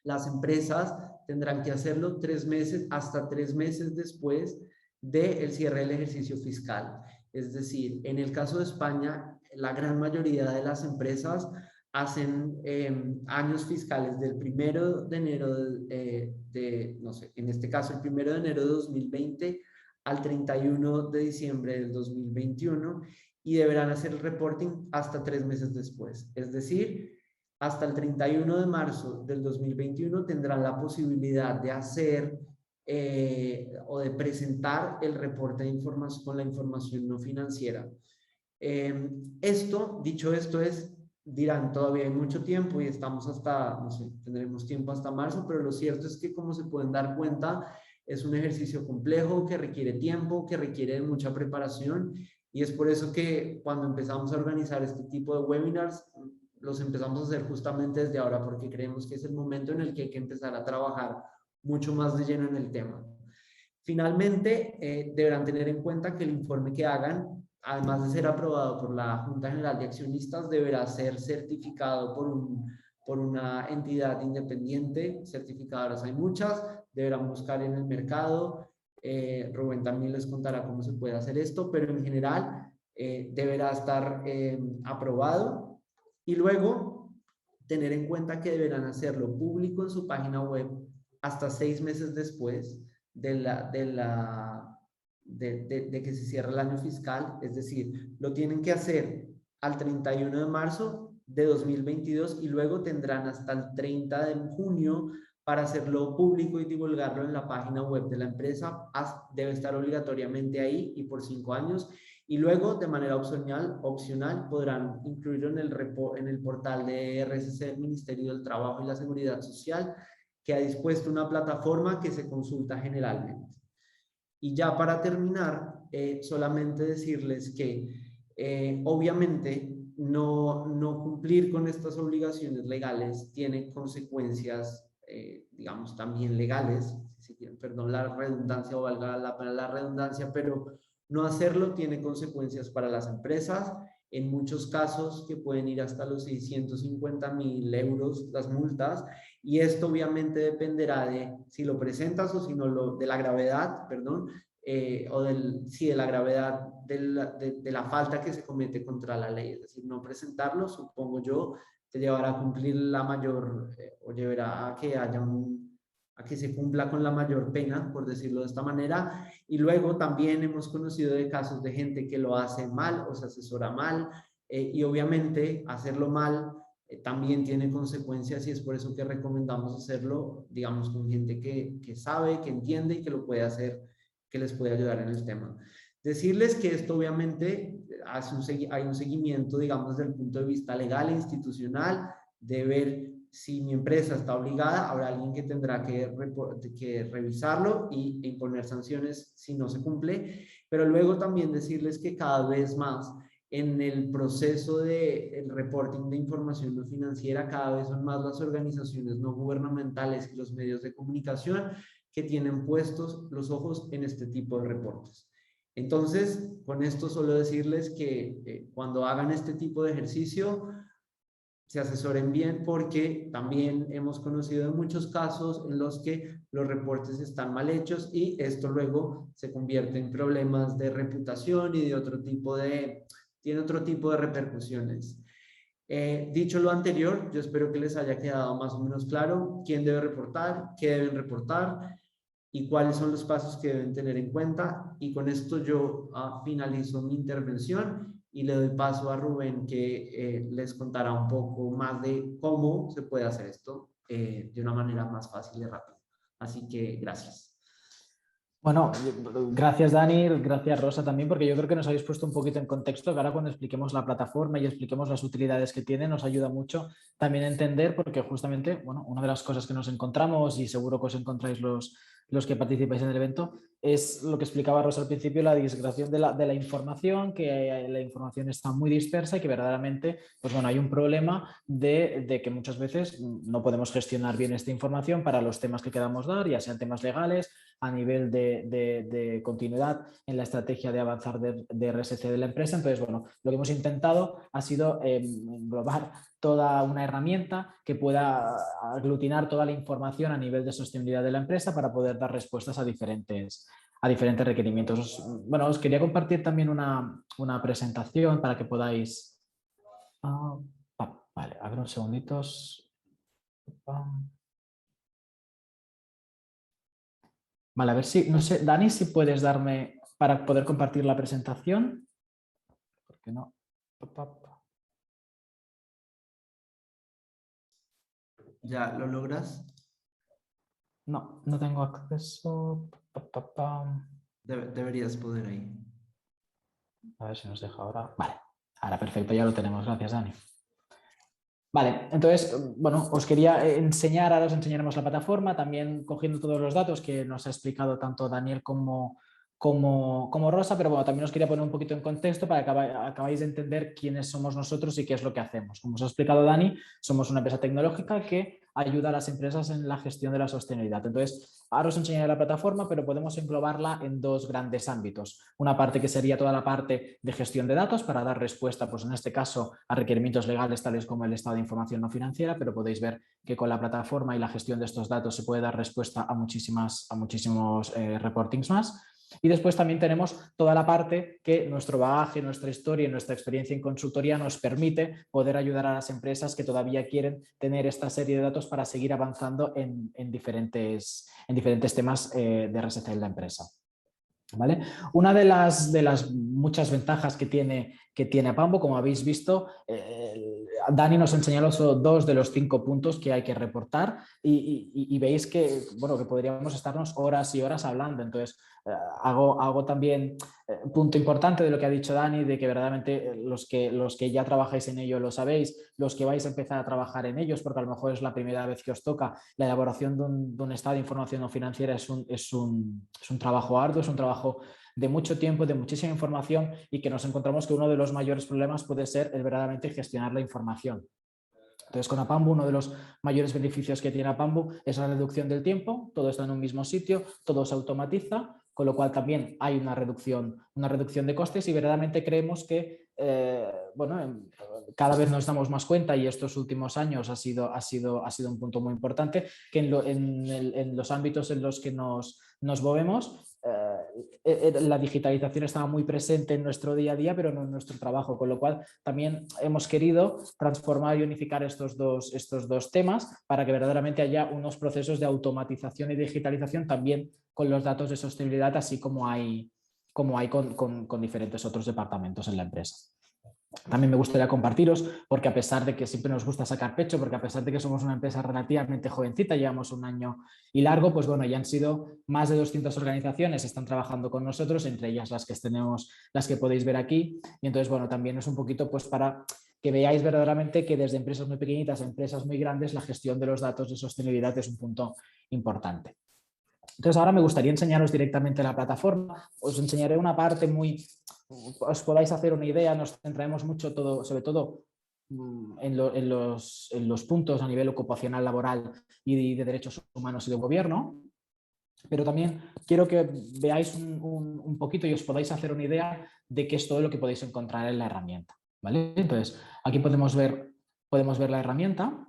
las empresas tendrán que hacerlo 3 meses, hasta 3 meses después del cierre del ejercicio fiscal. Es decir, en el caso de España, la gran mayoría de las empresas hacen años fiscales del 1 de enero no sé, en este caso el 1 de enero de 2020 al 31 de diciembre del 2021 y deberán hacer el reporting hasta 3 meses después. Es decir, hasta el 31 de marzo del 2021 tendrán la posibilidad de hacer o de presentar el reporte de información con la información no financiera. Dicho esto, dirán, todavía hay mucho tiempo y estamos hasta, no sé, tendremos tiempo hasta marzo, pero lo cierto es que, como se pueden dar cuenta, es un ejercicio complejo que requiere tiempo, que requiere de mucha preparación, y es por eso que cuando empezamos a organizar este tipo de webinars, los empezamos a hacer justamente desde ahora, porque creemos que es el momento en el que hay que empezar a trabajar mucho más de lleno en el tema. Finalmente, deberán tener en cuenta que el informe que hagan, además de ser aprobado por la Junta General de Accionistas, deberá ser certificado por una entidad independiente. Certificadoras hay muchas, deberán buscar en el mercado. Rubén también les contará cómo se puede hacer esto, pero en general deberá estar aprobado. Y luego, tener en cuenta que deberán hacerlo público en su página web hasta 6 meses después de que se cierre el año fiscal. Es decir, lo tienen que hacer al 31 de marzo de 2022 y luego tendrán hasta el 30 de junio para hacerlo público y divulgarlo en la página web de la empresa. Debe estar obligatoriamente ahí y por 5 años. Y luego, de manera opcional podrán incluirlo en el portal de RSC del Ministerio del Trabajo y la Seguridad Social, que ha dispuesto una plataforma que se consulta generalmente. Y ya para terminar, solamente decirles que obviamente no cumplir con estas obligaciones legales tiene consecuencias, digamos, también legales, si quieren, perdón la redundancia o valga la redundancia, pero no hacerlo tiene consecuencias para las empresas, en muchos casos que pueden ir hasta los 650.000 euros las multas, y esto obviamente dependerá de si lo presentas o si no, de la gravedad, perdón, o de la gravedad de la falta que se comete contra la ley. Es decir, no presentarlo, supongo yo, te llevará a cumplir la mayor, o llevará a que haya a que se cumpla con la mayor pena, por decirlo de esta manera. Y luego también hemos conocido de casos de gente que lo hace mal o se asesora mal, y obviamente hacerlo mal también tiene consecuencias, y es por eso que recomendamos hacerlo, digamos, con gente que sabe, que entiende y que lo puede hacer, que les puede ayudar en el tema. Decirles que esto obviamente hay un seguimiento, digamos, desde el punto de vista legal e institucional, de ver si mi empresa está obligada. Habrá alguien que tendrá que revisarlo e imponer sanciones si no se cumple, pero luego también decirles que cada vez más en el proceso del reporting de información no financiera, cada vez son más las organizaciones no gubernamentales y los medios de comunicación que tienen puestos los ojos en este tipo de reportes. Entonces, con esto solo decirles que cuando hagan este tipo de ejercicio, se asesoren bien, porque también hemos conocido de muchos casos en los que los reportes están mal hechos y esto luego se convierte en problemas de reputación y de tiene otro tipo de repercusiones. Dicho lo anterior, yo espero que les haya quedado más o menos claro quién debe reportar, qué deben reportar y cuáles son los pasos que deben tener en cuenta. Y con esto yo finalizo mi intervención y le doy paso a Rubén, que les contará un poco más de cómo se puede hacer esto de una manera más fácil y rápida. Así que gracias. Bueno, gracias Dani, gracias Rosa también, porque yo creo que nos habéis puesto un poquito en contexto, que ahora cuando expliquemos la plataforma y expliquemos las utilidades que tiene, nos ayuda mucho también a entender, porque justamente, bueno, una de las cosas que nos encontramos, y seguro que os encontráis los que participáis en el evento, es lo que explicaba Rosa al principio, la disgregación de la información, que la información está muy dispersa y que verdaderamente, pues bueno, hay un problema de que muchas veces no podemos gestionar bien esta información para los temas que queramos dar, ya sean temas legales, a nivel de continuidad en la estrategia de avanzar de RSC de la empresa. Entonces, bueno, lo que hemos intentado ha sido englobar toda una herramienta que pueda aglutinar toda la información a nivel de sostenibilidad de la empresa para poder dar respuestas a diferentes requerimientos. Bueno, os quería compartir también una presentación para que podáis... vale, a ver un segunditos. Vale, a ver si, no sé, Dani, si puedes darme para poder compartir la presentación. ¿Por qué no? ¿Ya lo logras? No, no tengo acceso. Deberías poder ahí. A ver si nos deja ahora. Vale, ahora perfecto, ya lo tenemos. Gracias, Dani. Vale, entonces, bueno, os quería enseñar, ahora os enseñaremos la plataforma, también cogiendo todos los datos que nos ha explicado tanto Daniel como Rosa, pero bueno, también os quería poner un poquito en contexto para que acabáis de entender quiénes somos nosotros y qué es lo que hacemos. Como os ha explicado Dani, somos una empresa tecnológica que ayuda a las empresas en la gestión de la sostenibilidad. Entonces, ahora os enseñaré la plataforma, pero podemos englobarla en dos grandes ámbitos. Una parte que sería toda la parte de gestión de datos para dar respuesta, pues en este caso, a requerimientos legales tales como el estado de información no financiera, pero podéis ver que con la plataforma y la gestión de estos datos se puede dar respuesta a muchísimos reportings más. Y después también tenemos toda la parte que nuestro bagaje, nuestra historia y nuestra experiencia en consultoría nos permite poder ayudar a las empresas que todavía quieren tener esta serie de datos para seguir avanzando en diferentes temas de RSC en la empresa. ¿Vale? Una de las muchas ventajas que tiene Apambo, como habéis visto, Dani nos enseñó solo 2 de los 5 puntos que hay que reportar y veis que, bueno, que podríamos estarnos horas y horas hablando. Entonces, hago también punto importante de lo que ha dicho Dani, de que verdaderamente los que ya trabajáis en ello lo sabéis, los que vais a empezar a trabajar en ellos, porque a lo mejor es la primera vez que os toca, la elaboración de un estado de información no financiera es un trabajo arduo, es un trabajo de mucho tiempo, de muchísima información y que nos encontramos que uno de los mayores problemas puede ser el verdaderamente gestionar la información. Entonces, con Apambo, uno de los mayores beneficios que tiene Apambo es la reducción del tiempo, todo está en un mismo sitio, todo se automatiza, con lo cual también hay una reducción de costes y verdaderamente creemos que bueno, cada vez nos damos más cuenta y estos últimos años ha sido un punto muy importante que en los ámbitos en los que nos movemos la digitalización estaba muy presente en nuestro día a día, pero no en nuestro trabajo, con lo cual también hemos querido transformar y unificar estos dos temas para que verdaderamente haya unos procesos de automatización y digitalización también con los datos de sostenibilidad, así como hay con diferentes otros departamentos en la empresa. También me gustaría compartiros, porque a pesar de que siempre nos gusta sacar pecho, porque a pesar de que somos una empresa relativamente jovencita, llevamos un año y largo, pues bueno, ya han sido más de 200 organizaciones que están trabajando con nosotros, entre ellas las que podéis ver aquí. Y entonces, bueno, también es un poquito pues para que veáis verdaderamente que desde empresas muy pequeñitas a empresas muy grandes, la gestión de los datos de sostenibilidad es un punto importante. Entonces ahora me gustaría enseñaros directamente la plataforma. Os enseñaré una parte os podáis hacer una idea, nos centraremos mucho sobre todo en los puntos a nivel ocupacional, laboral y de derechos humanos y de gobierno, pero también quiero que veáis un poquito y os podáis hacer una idea de qué es todo lo que podéis encontrar en la herramienta, ¿vale? Entonces aquí podemos ver podemos ver la herramienta.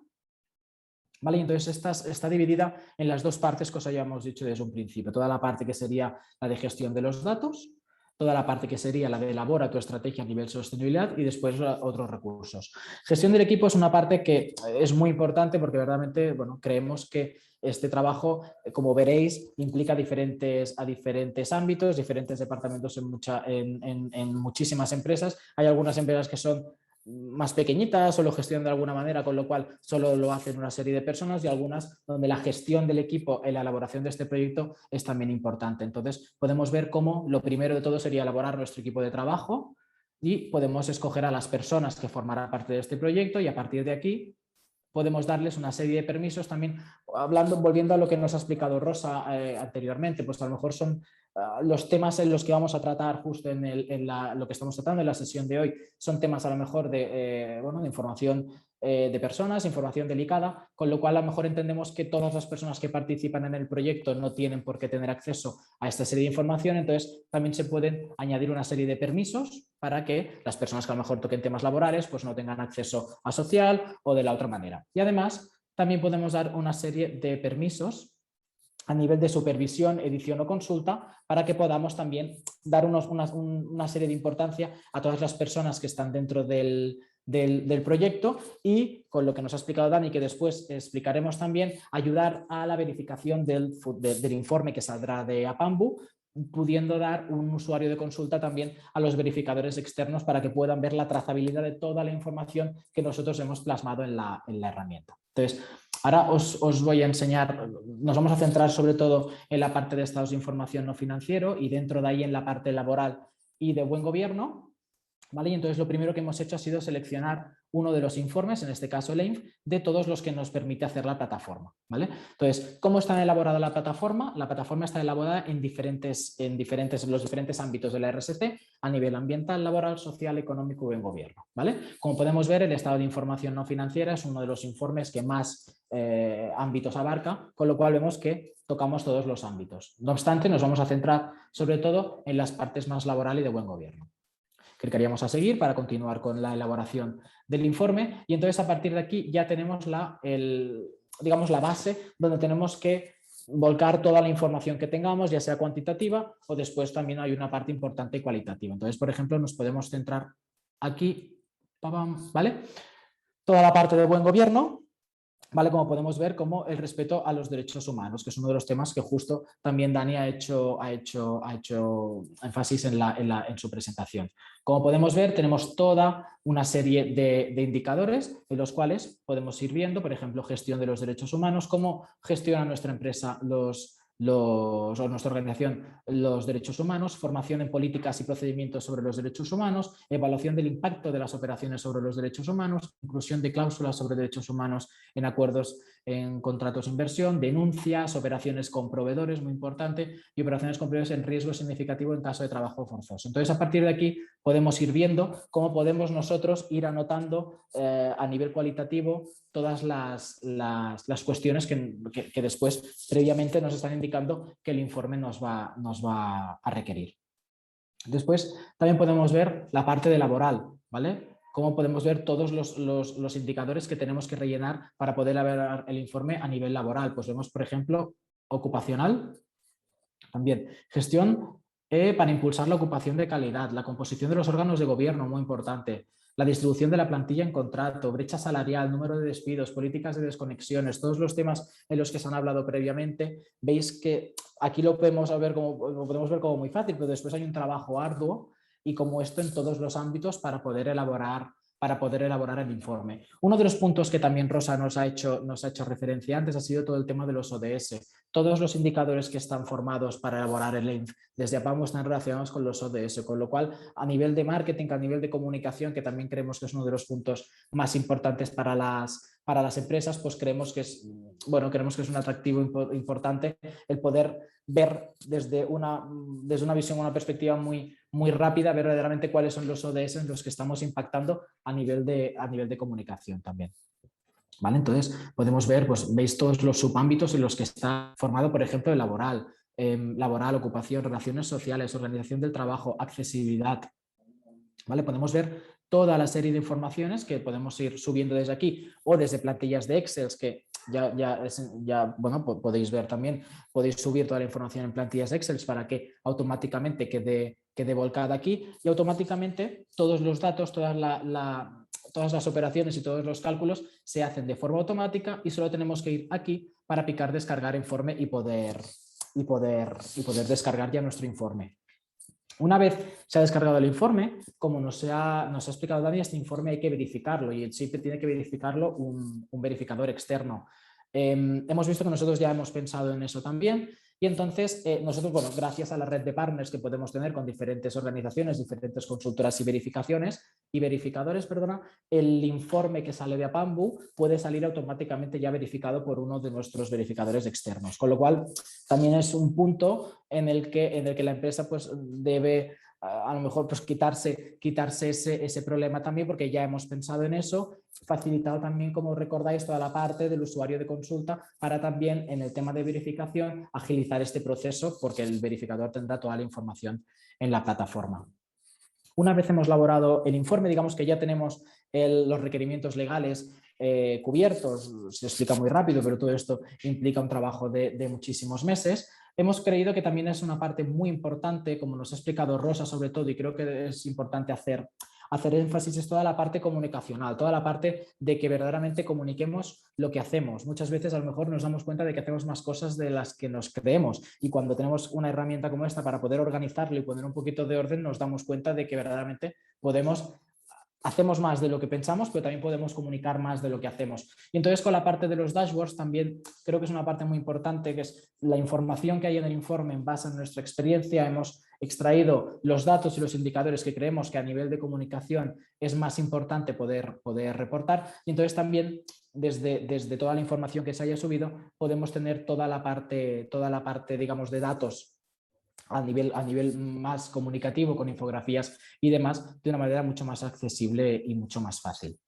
¿Vale? Entonces está dividida en las dos partes que os habíamos dicho desde un principio. Toda la parte que sería la de gestión de los datos, toda la parte que sería la de elabora tu estrategia a nivel sostenibilidad y después otros recursos. Gestión del equipo es una parte que es muy importante porque verdaderamente, bueno, creemos que este trabajo, como veréis, implica a diferentes ámbitos, diferentes departamentos en muchísimas empresas. Hay algunas empresas que son más pequeñitas, solo gestionan de alguna manera, con lo cual solo lo hacen una serie de personas, y algunas donde la gestión del equipo en la elaboración de este proyecto es también importante. Entonces podemos ver cómo lo primero de todo sería elaborar nuestro equipo de trabajo y podemos escoger a las personas que formarán parte de este proyecto, y a partir de aquí podemos darles una serie de permisos también, volviendo a lo que nos ha explicado Rosa anteriormente, pues a lo mejor son los temas en los que vamos a tratar justo lo que estamos tratando en la sesión de hoy, son temas a lo mejor de información de personas, información delicada, con lo cual a lo mejor entendemos que todas las personas que participan en el proyecto no tienen por qué tener acceso a esta serie de información. Entonces también se pueden añadir una serie de permisos para que las personas que a lo mejor toquen temas laborales pues no tengan acceso a social o de la otra manera. Y además también podemos dar una serie de permisos a nivel de supervisión, edición o consulta, para que podamos también dar una serie de importancia a todas las personas que están dentro del proyecto, y con lo que nos ha explicado Dani, que después explicaremos también, ayudar a la verificación del informe que saldrá de APAMBU, pudiendo dar un usuario de consulta también a los verificadores externos para que puedan ver la trazabilidad de toda la información que nosotros hemos plasmado en la herramienta. Entonces, ahora os voy a enseñar, nos vamos a centrar sobre todo en la parte de estados de información no financiero y dentro de ahí en la parte laboral y de buen gobierno. ¿Vale? Y entonces lo primero que hemos hecho ha sido seleccionar uno de los informes, en este caso el EINF, de todos los que nos permite hacer la plataforma. ¿Vale? Entonces, ¿cómo está elaborada la plataforma? La plataforma está elaborada en los diferentes ámbitos de la RSC, a nivel ambiental, laboral, social, económico y buen gobierno. ¿Vale? Como podemos ver, el estado de información no financiera es uno de los informes que más ámbitos abarca, con lo cual vemos que tocamos todos los ámbitos. No obstante, nos vamos a centrar sobre todo en las partes más laboral y de buen gobierno. Clicaríamos a seguir para continuar con la elaboración del informe, y entonces a partir de aquí ya tenemos la base donde tenemos que volcar toda la información que tengamos, ya sea cuantitativa o después también hay una parte importante cualitativa. Entonces, por ejemplo, nos podemos centrar aquí, ¿vale? Toda la parte de buen gobierno. ¿Vale? Como podemos ver, como el respeto a los derechos humanos, que es uno de los temas que justo también Dani ha hecho énfasis en su presentación. Como podemos ver, tenemos toda una serie de indicadores en los cuales podemos ir viendo, por ejemplo, gestión de los derechos humanos, cómo gestiona nuestra empresa o nuestra organización los derechos humanos, formación en políticas y procedimientos sobre los derechos humanos, evaluación del impacto de las operaciones sobre los derechos humanos, inclusión de cláusulas sobre derechos humanos en acuerdos en contratos de inversión, denuncias, operaciones con proveedores, muy importante, y operaciones con proveedores en riesgo significativo en caso de trabajo forzoso. Entonces, a partir de aquí podemos ir viendo cómo podemos nosotros ir anotando a nivel cualitativo todas las cuestiones que después previamente nos están indicando que el informe nos va a requerir. Después también podemos ver la parte de laboral, ¿vale? Cómo podemos ver todos los indicadores que tenemos que rellenar para poder elaborar el informe a nivel laboral. Pues vemos, por ejemplo, ocupacional, también gestión para impulsar la ocupación de calidad, la composición de los órganos de gobierno, muy importante, la distribución de la plantilla en contrato, brecha salarial, número de despidos, políticas de desconexiones, todos los temas en los que se han hablado previamente. Veis que aquí lo podemos ver como muy fácil, pero después hay un trabajo arduo, y como esto en todos los ámbitos para poder elaborar el informe. Uno de los puntos que también Rosa nos ha hecho referencia antes ha sido todo el tema de los ODS. Todos los indicadores que están formados para elaborar el EINF desde APAMBU están relacionados con los ODS, con lo cual a nivel de marketing, a nivel de comunicación, que también creemos que es uno de los puntos más importantes para las empresas, pues creemos que es un atractivo importante el poder ver desde una visión, una perspectiva muy rápida, ver verdaderamente cuáles son los ODS en los que estamos impactando a nivel de comunicación también. ¿Vale? Entonces podemos ver, pues veis todos los subámbitos en los que está formado, por ejemplo, el laboral, ocupación, relaciones sociales, organización del trabajo, accesibilidad. ¿Vale? Podemos ver toda la serie de informaciones que podemos ir subiendo desde aquí o desde plantillas de Excel que bueno, podéis ver también, podéis subir toda la información en plantillas de Excel para que automáticamente quede volcada aquí y automáticamente todos los datos, todas las operaciones y todos los cálculos se hacen de forma automática y solo tenemos que ir aquí para picar descargar informe y poder descargar ya nuestro informe. Una vez se ha descargado el informe, como nos ha explicado Dani, este informe hay que verificarlo y siempre tiene que verificarlo un verificador externo. Hemos visto que nosotros ya hemos pensado en eso también y entonces nosotros, bueno, gracias a la red de partners que podemos tener con diferentes organizaciones, diferentes consultoras y verificadores, perdona, el informe que sale de Apambu puede salir automáticamente ya verificado por uno de nuestros verificadores externos, con lo cual también es un punto en el que la empresa pues debe a lo mejor pues quitarse ese problema también, porque ya hemos pensado en eso, facilitado también, como recordáis, toda la parte del usuario de consulta para también en el tema de verificación agilizar este proceso, porque el verificador tendrá toda la información en la plataforma. Una vez hemos elaborado el informe, digamos que ya tenemos los requerimientos legales cubiertos, se explica muy rápido, pero todo esto implica un trabajo de muchísimos meses. Hemos creído que también es una parte muy importante, como nos ha explicado Rosa sobre todo, y creo que es importante hacer énfasis en toda la parte comunicacional, toda la parte de que verdaderamente comuniquemos lo que hacemos. Muchas veces a lo mejor nos damos cuenta de que hacemos más cosas de las que nos creemos y cuando tenemos una herramienta como esta para poder organizarlo y poner un poquito de orden, nos damos cuenta de que verdaderamente hacemos más de lo que pensamos, pero también podemos comunicar más de lo que hacemos. Y entonces con la parte de los dashboards también creo que es una parte muy importante, que es la información que hay en el informe en base a nuestra experiencia. Hemos extraído los datos y los indicadores que creemos que a nivel de comunicación es más importante poder reportar. Y entonces también desde toda la información que se haya subido podemos tener toda la parte digamos, de datos a nivel más comunicativo, con infografías y demás, de una manera mucho más accesible y mucho más fácil.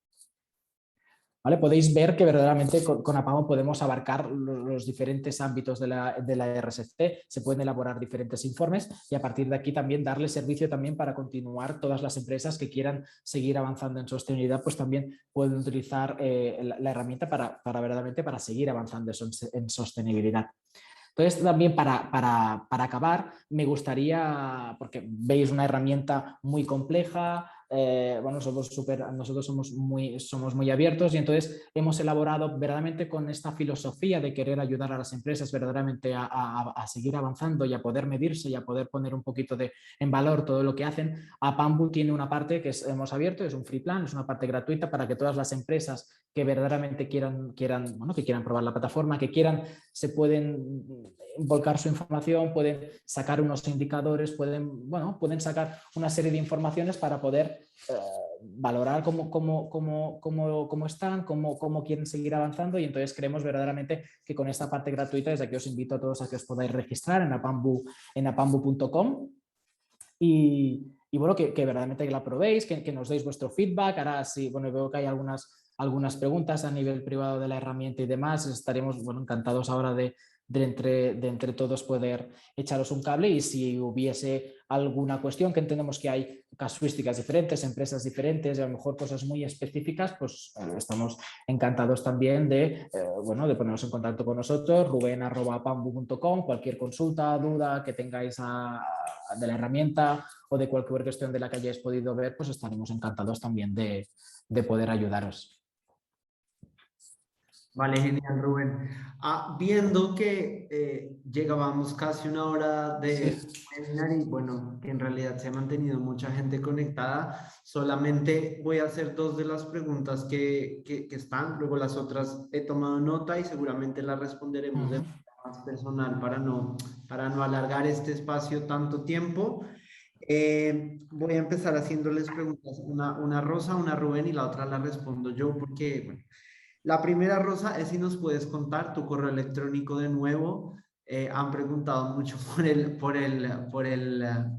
¿Vale? Podéis ver que verdaderamente con Apambu podemos abarcar los diferentes ámbitos de la RSC, se pueden elaborar diferentes informes y a partir de aquí también darle servicio también para continuar. Todas las empresas que quieran seguir avanzando en sostenibilidad pues también pueden utilizar la herramienta para verdaderamente para seguir avanzando en sostenibilidad. Entonces, también para acabar, me gustaría, porque veis una herramienta muy compleja, bueno, nosotros somos muy abiertos y entonces hemos elaborado verdaderamente con esta filosofía de querer ayudar a las empresas verdaderamente a seguir avanzando y a poder medirse y a poder poner un poquito en valor todo lo que hacen. Apambu tiene una parte que hemos abierto, es un free plan, es una parte gratuita para que todas las empresas que verdaderamente quieran probar la plataforma, se pueden volcar su información, pueden sacar unos indicadores, pueden sacar una serie de informaciones para poder valorar cómo están, cómo quieren seguir avanzando y entonces creemos verdaderamente que con esta parte gratuita, desde aquí os invito a todos a que os podáis registrar en apambu.com y bueno, que verdaderamente la probéis, que nos deis vuestro feedback. Ahora sí, bueno, veo que hay algunas preguntas a nivel privado de la herramienta y demás, estaremos encantados ahora de entre todos poder echaros un cable y si hubiese alguna cuestión, que entendemos que hay casuísticas diferentes, empresas diferentes y a lo mejor cosas muy específicas, pues estamos encantados también de ponernos en contacto con nosotros, ruben@apambu.com, cualquier consulta, duda que tengáis de la herramienta o de cualquier cuestión de la que hayáis podido ver, pues estaremos encantados también de poder ayudaros. Vale, genial, Rubén. Viendo que llegábamos casi una hora de webinar y bueno, que en realidad se ha mantenido mucha gente conectada, solamente voy a hacer dos de las preguntas que están, luego las otras he tomado nota y seguramente las responderemos de manera más personal para no alargar este espacio tanto tiempo. Voy a empezar haciéndoles preguntas, una Rosa, una Rubén y la otra la respondo yo porque, bueno, la primera, Rosa, es si nos puedes contar tu correo electrónico de nuevo. Han preguntado mucho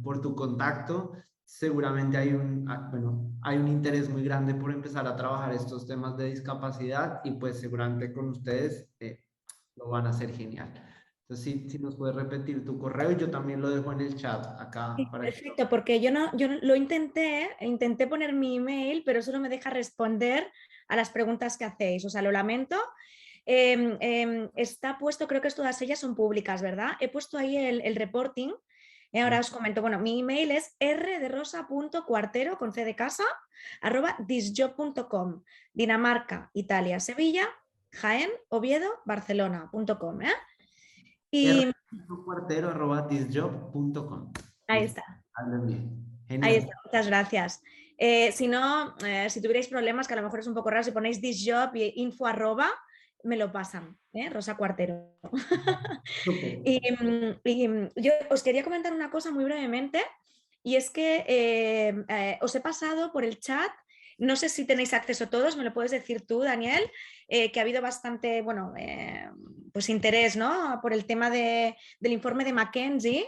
por tu contacto. Seguramente hay un interés muy grande por empezar a trabajar estos temas de discapacidad y pues seguramente con ustedes lo van a hacer genial. Entonces, si nos puedes repetir tu correo, yo también lo dejo en el chat acá. Sí, Para perfecto, porque yo lo intenté poner mi email, pero solo me deja responder a las preguntas que hacéis. O sea, lo lamento. Está puesto, creo que todas ellas son públicas, ¿verdad? He puesto ahí el reporting. Ahora os comento, bueno, mi email es rderosa.cuartero, con c de casa, @disjob.com, Dinamarca, Italia, Sevilla, Jaén, Oviedo, Barcelona.com. Y r.cuartero@disjob.com. ahí Listo. está. Hablen bien. Ahí Genial. está, muchas gracias. Si no, si tuvierais problemas, que a lo mejor es un poco raro, si ponéis disjob y info @ me lo pasan, Rosa Cuartero. Súper. Y yo os quería comentar una cosa muy brevemente, y es que os he pasado por el chat, no sé si tenéis acceso todos, me lo puedes decir tú, Daniel, que ha habido bastante, bueno, pues interés, ¿no? Por el tema del informe de McKinsey,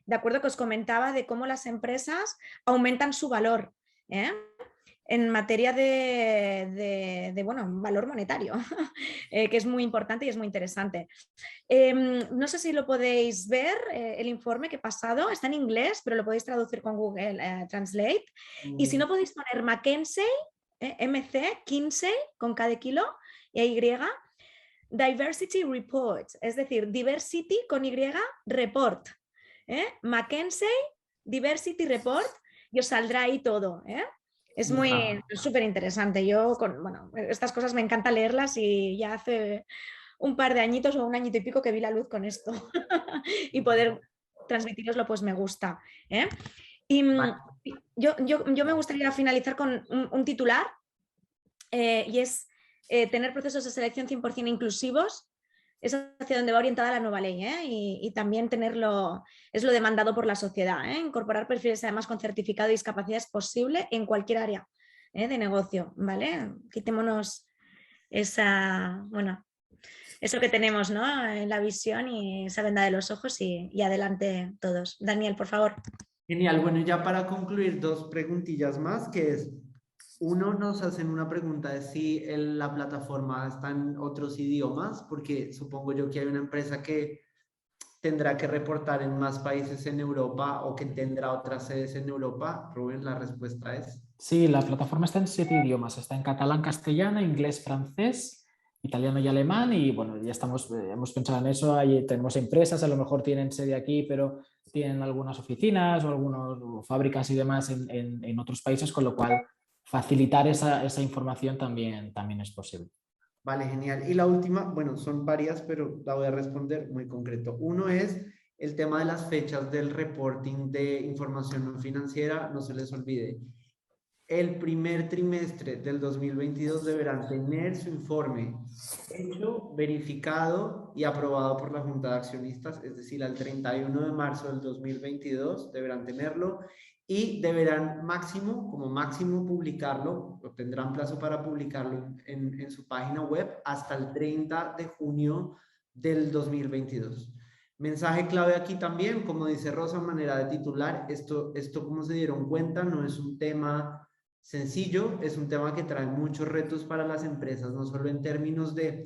de acuerdo, que os comentaba de cómo las empresas aumentan su valor, en materia de bueno, valor monetario, que es muy importante y es muy interesante. No sé si lo podéis ver, el informe que he pasado, está en inglés, pero lo podéis traducir con Google Translate. Y si no, podéis poner McKinsey, Kinsey, con K de kilo, y Y, Diversity Report, es decir, Diversity con Y, Report. McKinsey, Diversity Report, y os saldrá ahí todo. Es muy súper interesante. Bueno, estas cosas me encanta leerlas, y ya hace un par de añitos o un añito y pico que vi la luz con esto y poder transmitiroslo, pues me gusta. Y yo me gustaría finalizar con un titular, y es tener procesos de selección 100% inclusivos. Es hacia donde va orientada la nueva ley, y también es lo demandado por la sociedad, incorporar perfiles además con certificado de discapacidad es posible en cualquier área de negocio, ¿vale? Quitémonos eso que tenemos, ¿no?, en la visión, y esa venda de los ojos, y adelante todos. Daniel, por favor. Genial. Bueno, ya para concluir, dos preguntillas más, que es, uno, nos hacen una pregunta de si la plataforma está en otros idiomas, porque supongo yo que hay una empresa que tendrá que reportar en más países en Europa o que tendrá otras sedes en Europa. Rubén, la respuesta es... Sí, la plataforma está en 7 idiomas. Está en catalán, castellano, inglés, francés, italiano y alemán. Y bueno, ya hemos pensado en eso. Ahí tenemos empresas, a lo mejor tienen sede aquí, pero tienen algunas oficinas o algunas fábricas y demás en otros países, con lo cual facilitar esa información también es posible. Vale, genial. Y la última, bueno, son varias, pero la voy a responder muy concreto. Uno es el tema de las fechas del reporting de información no financiera. No se les olvide. El primer trimestre del 2022 deberán tener su informe hecho, verificado y aprobado por la Junta de Accionistas, es decir, al 31 de marzo del 2022 deberán tenerlo, y deberán como máximo publicarlo, o tendrán plazo para publicarlo en su página web hasta el 30 de junio del 2022. Mensaje clave aquí también, como dice Rosa, manera de titular, esto como se dieron cuenta, no es un tema sencillo, es un tema que trae muchos retos para las empresas, no solo en términos de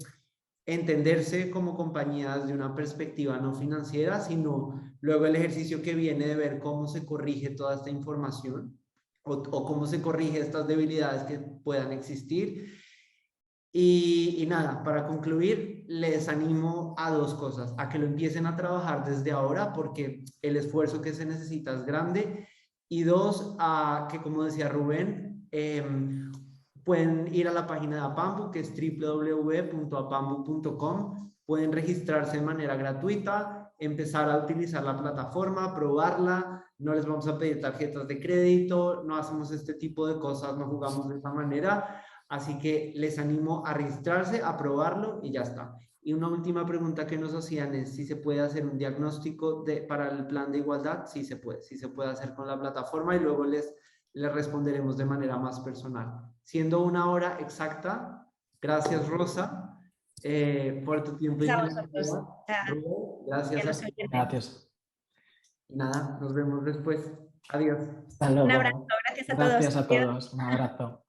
entenderse como compañías de una perspectiva no financiera, sino luego el ejercicio que viene de ver cómo se corrige toda esta información o cómo se corrige estas debilidades que puedan existir. Y nada, para concluir, les animo a dos cosas, a que lo empiecen a trabajar desde ahora porque el esfuerzo que se necesita es grande, y dos, a que, como decía Rubén, pueden ir a la página de Apambu, que es www.apambu.com, pueden registrarse de manera gratuita, empezar a utilizar la plataforma, probarla, no les vamos a pedir tarjetas de crédito, no hacemos este tipo de cosas, no jugamos de esa manera, así que les animo a registrarse, a probarlo y ya está. Y una última pregunta que nos hacían es si se puede hacer un diagnóstico para el plan de igualdad. Sí se puede hacer con la plataforma, y luego les responderemos de manera más personal. Siendo 1 hora exacta, gracias Rosa por tu tiempo y generosidad. Gracias a ti. Gracias. Y nada, nos vemos después. Adiós. Hasta luego. Un abrazo, gracias a todos. Gracias a todos. Un abrazo.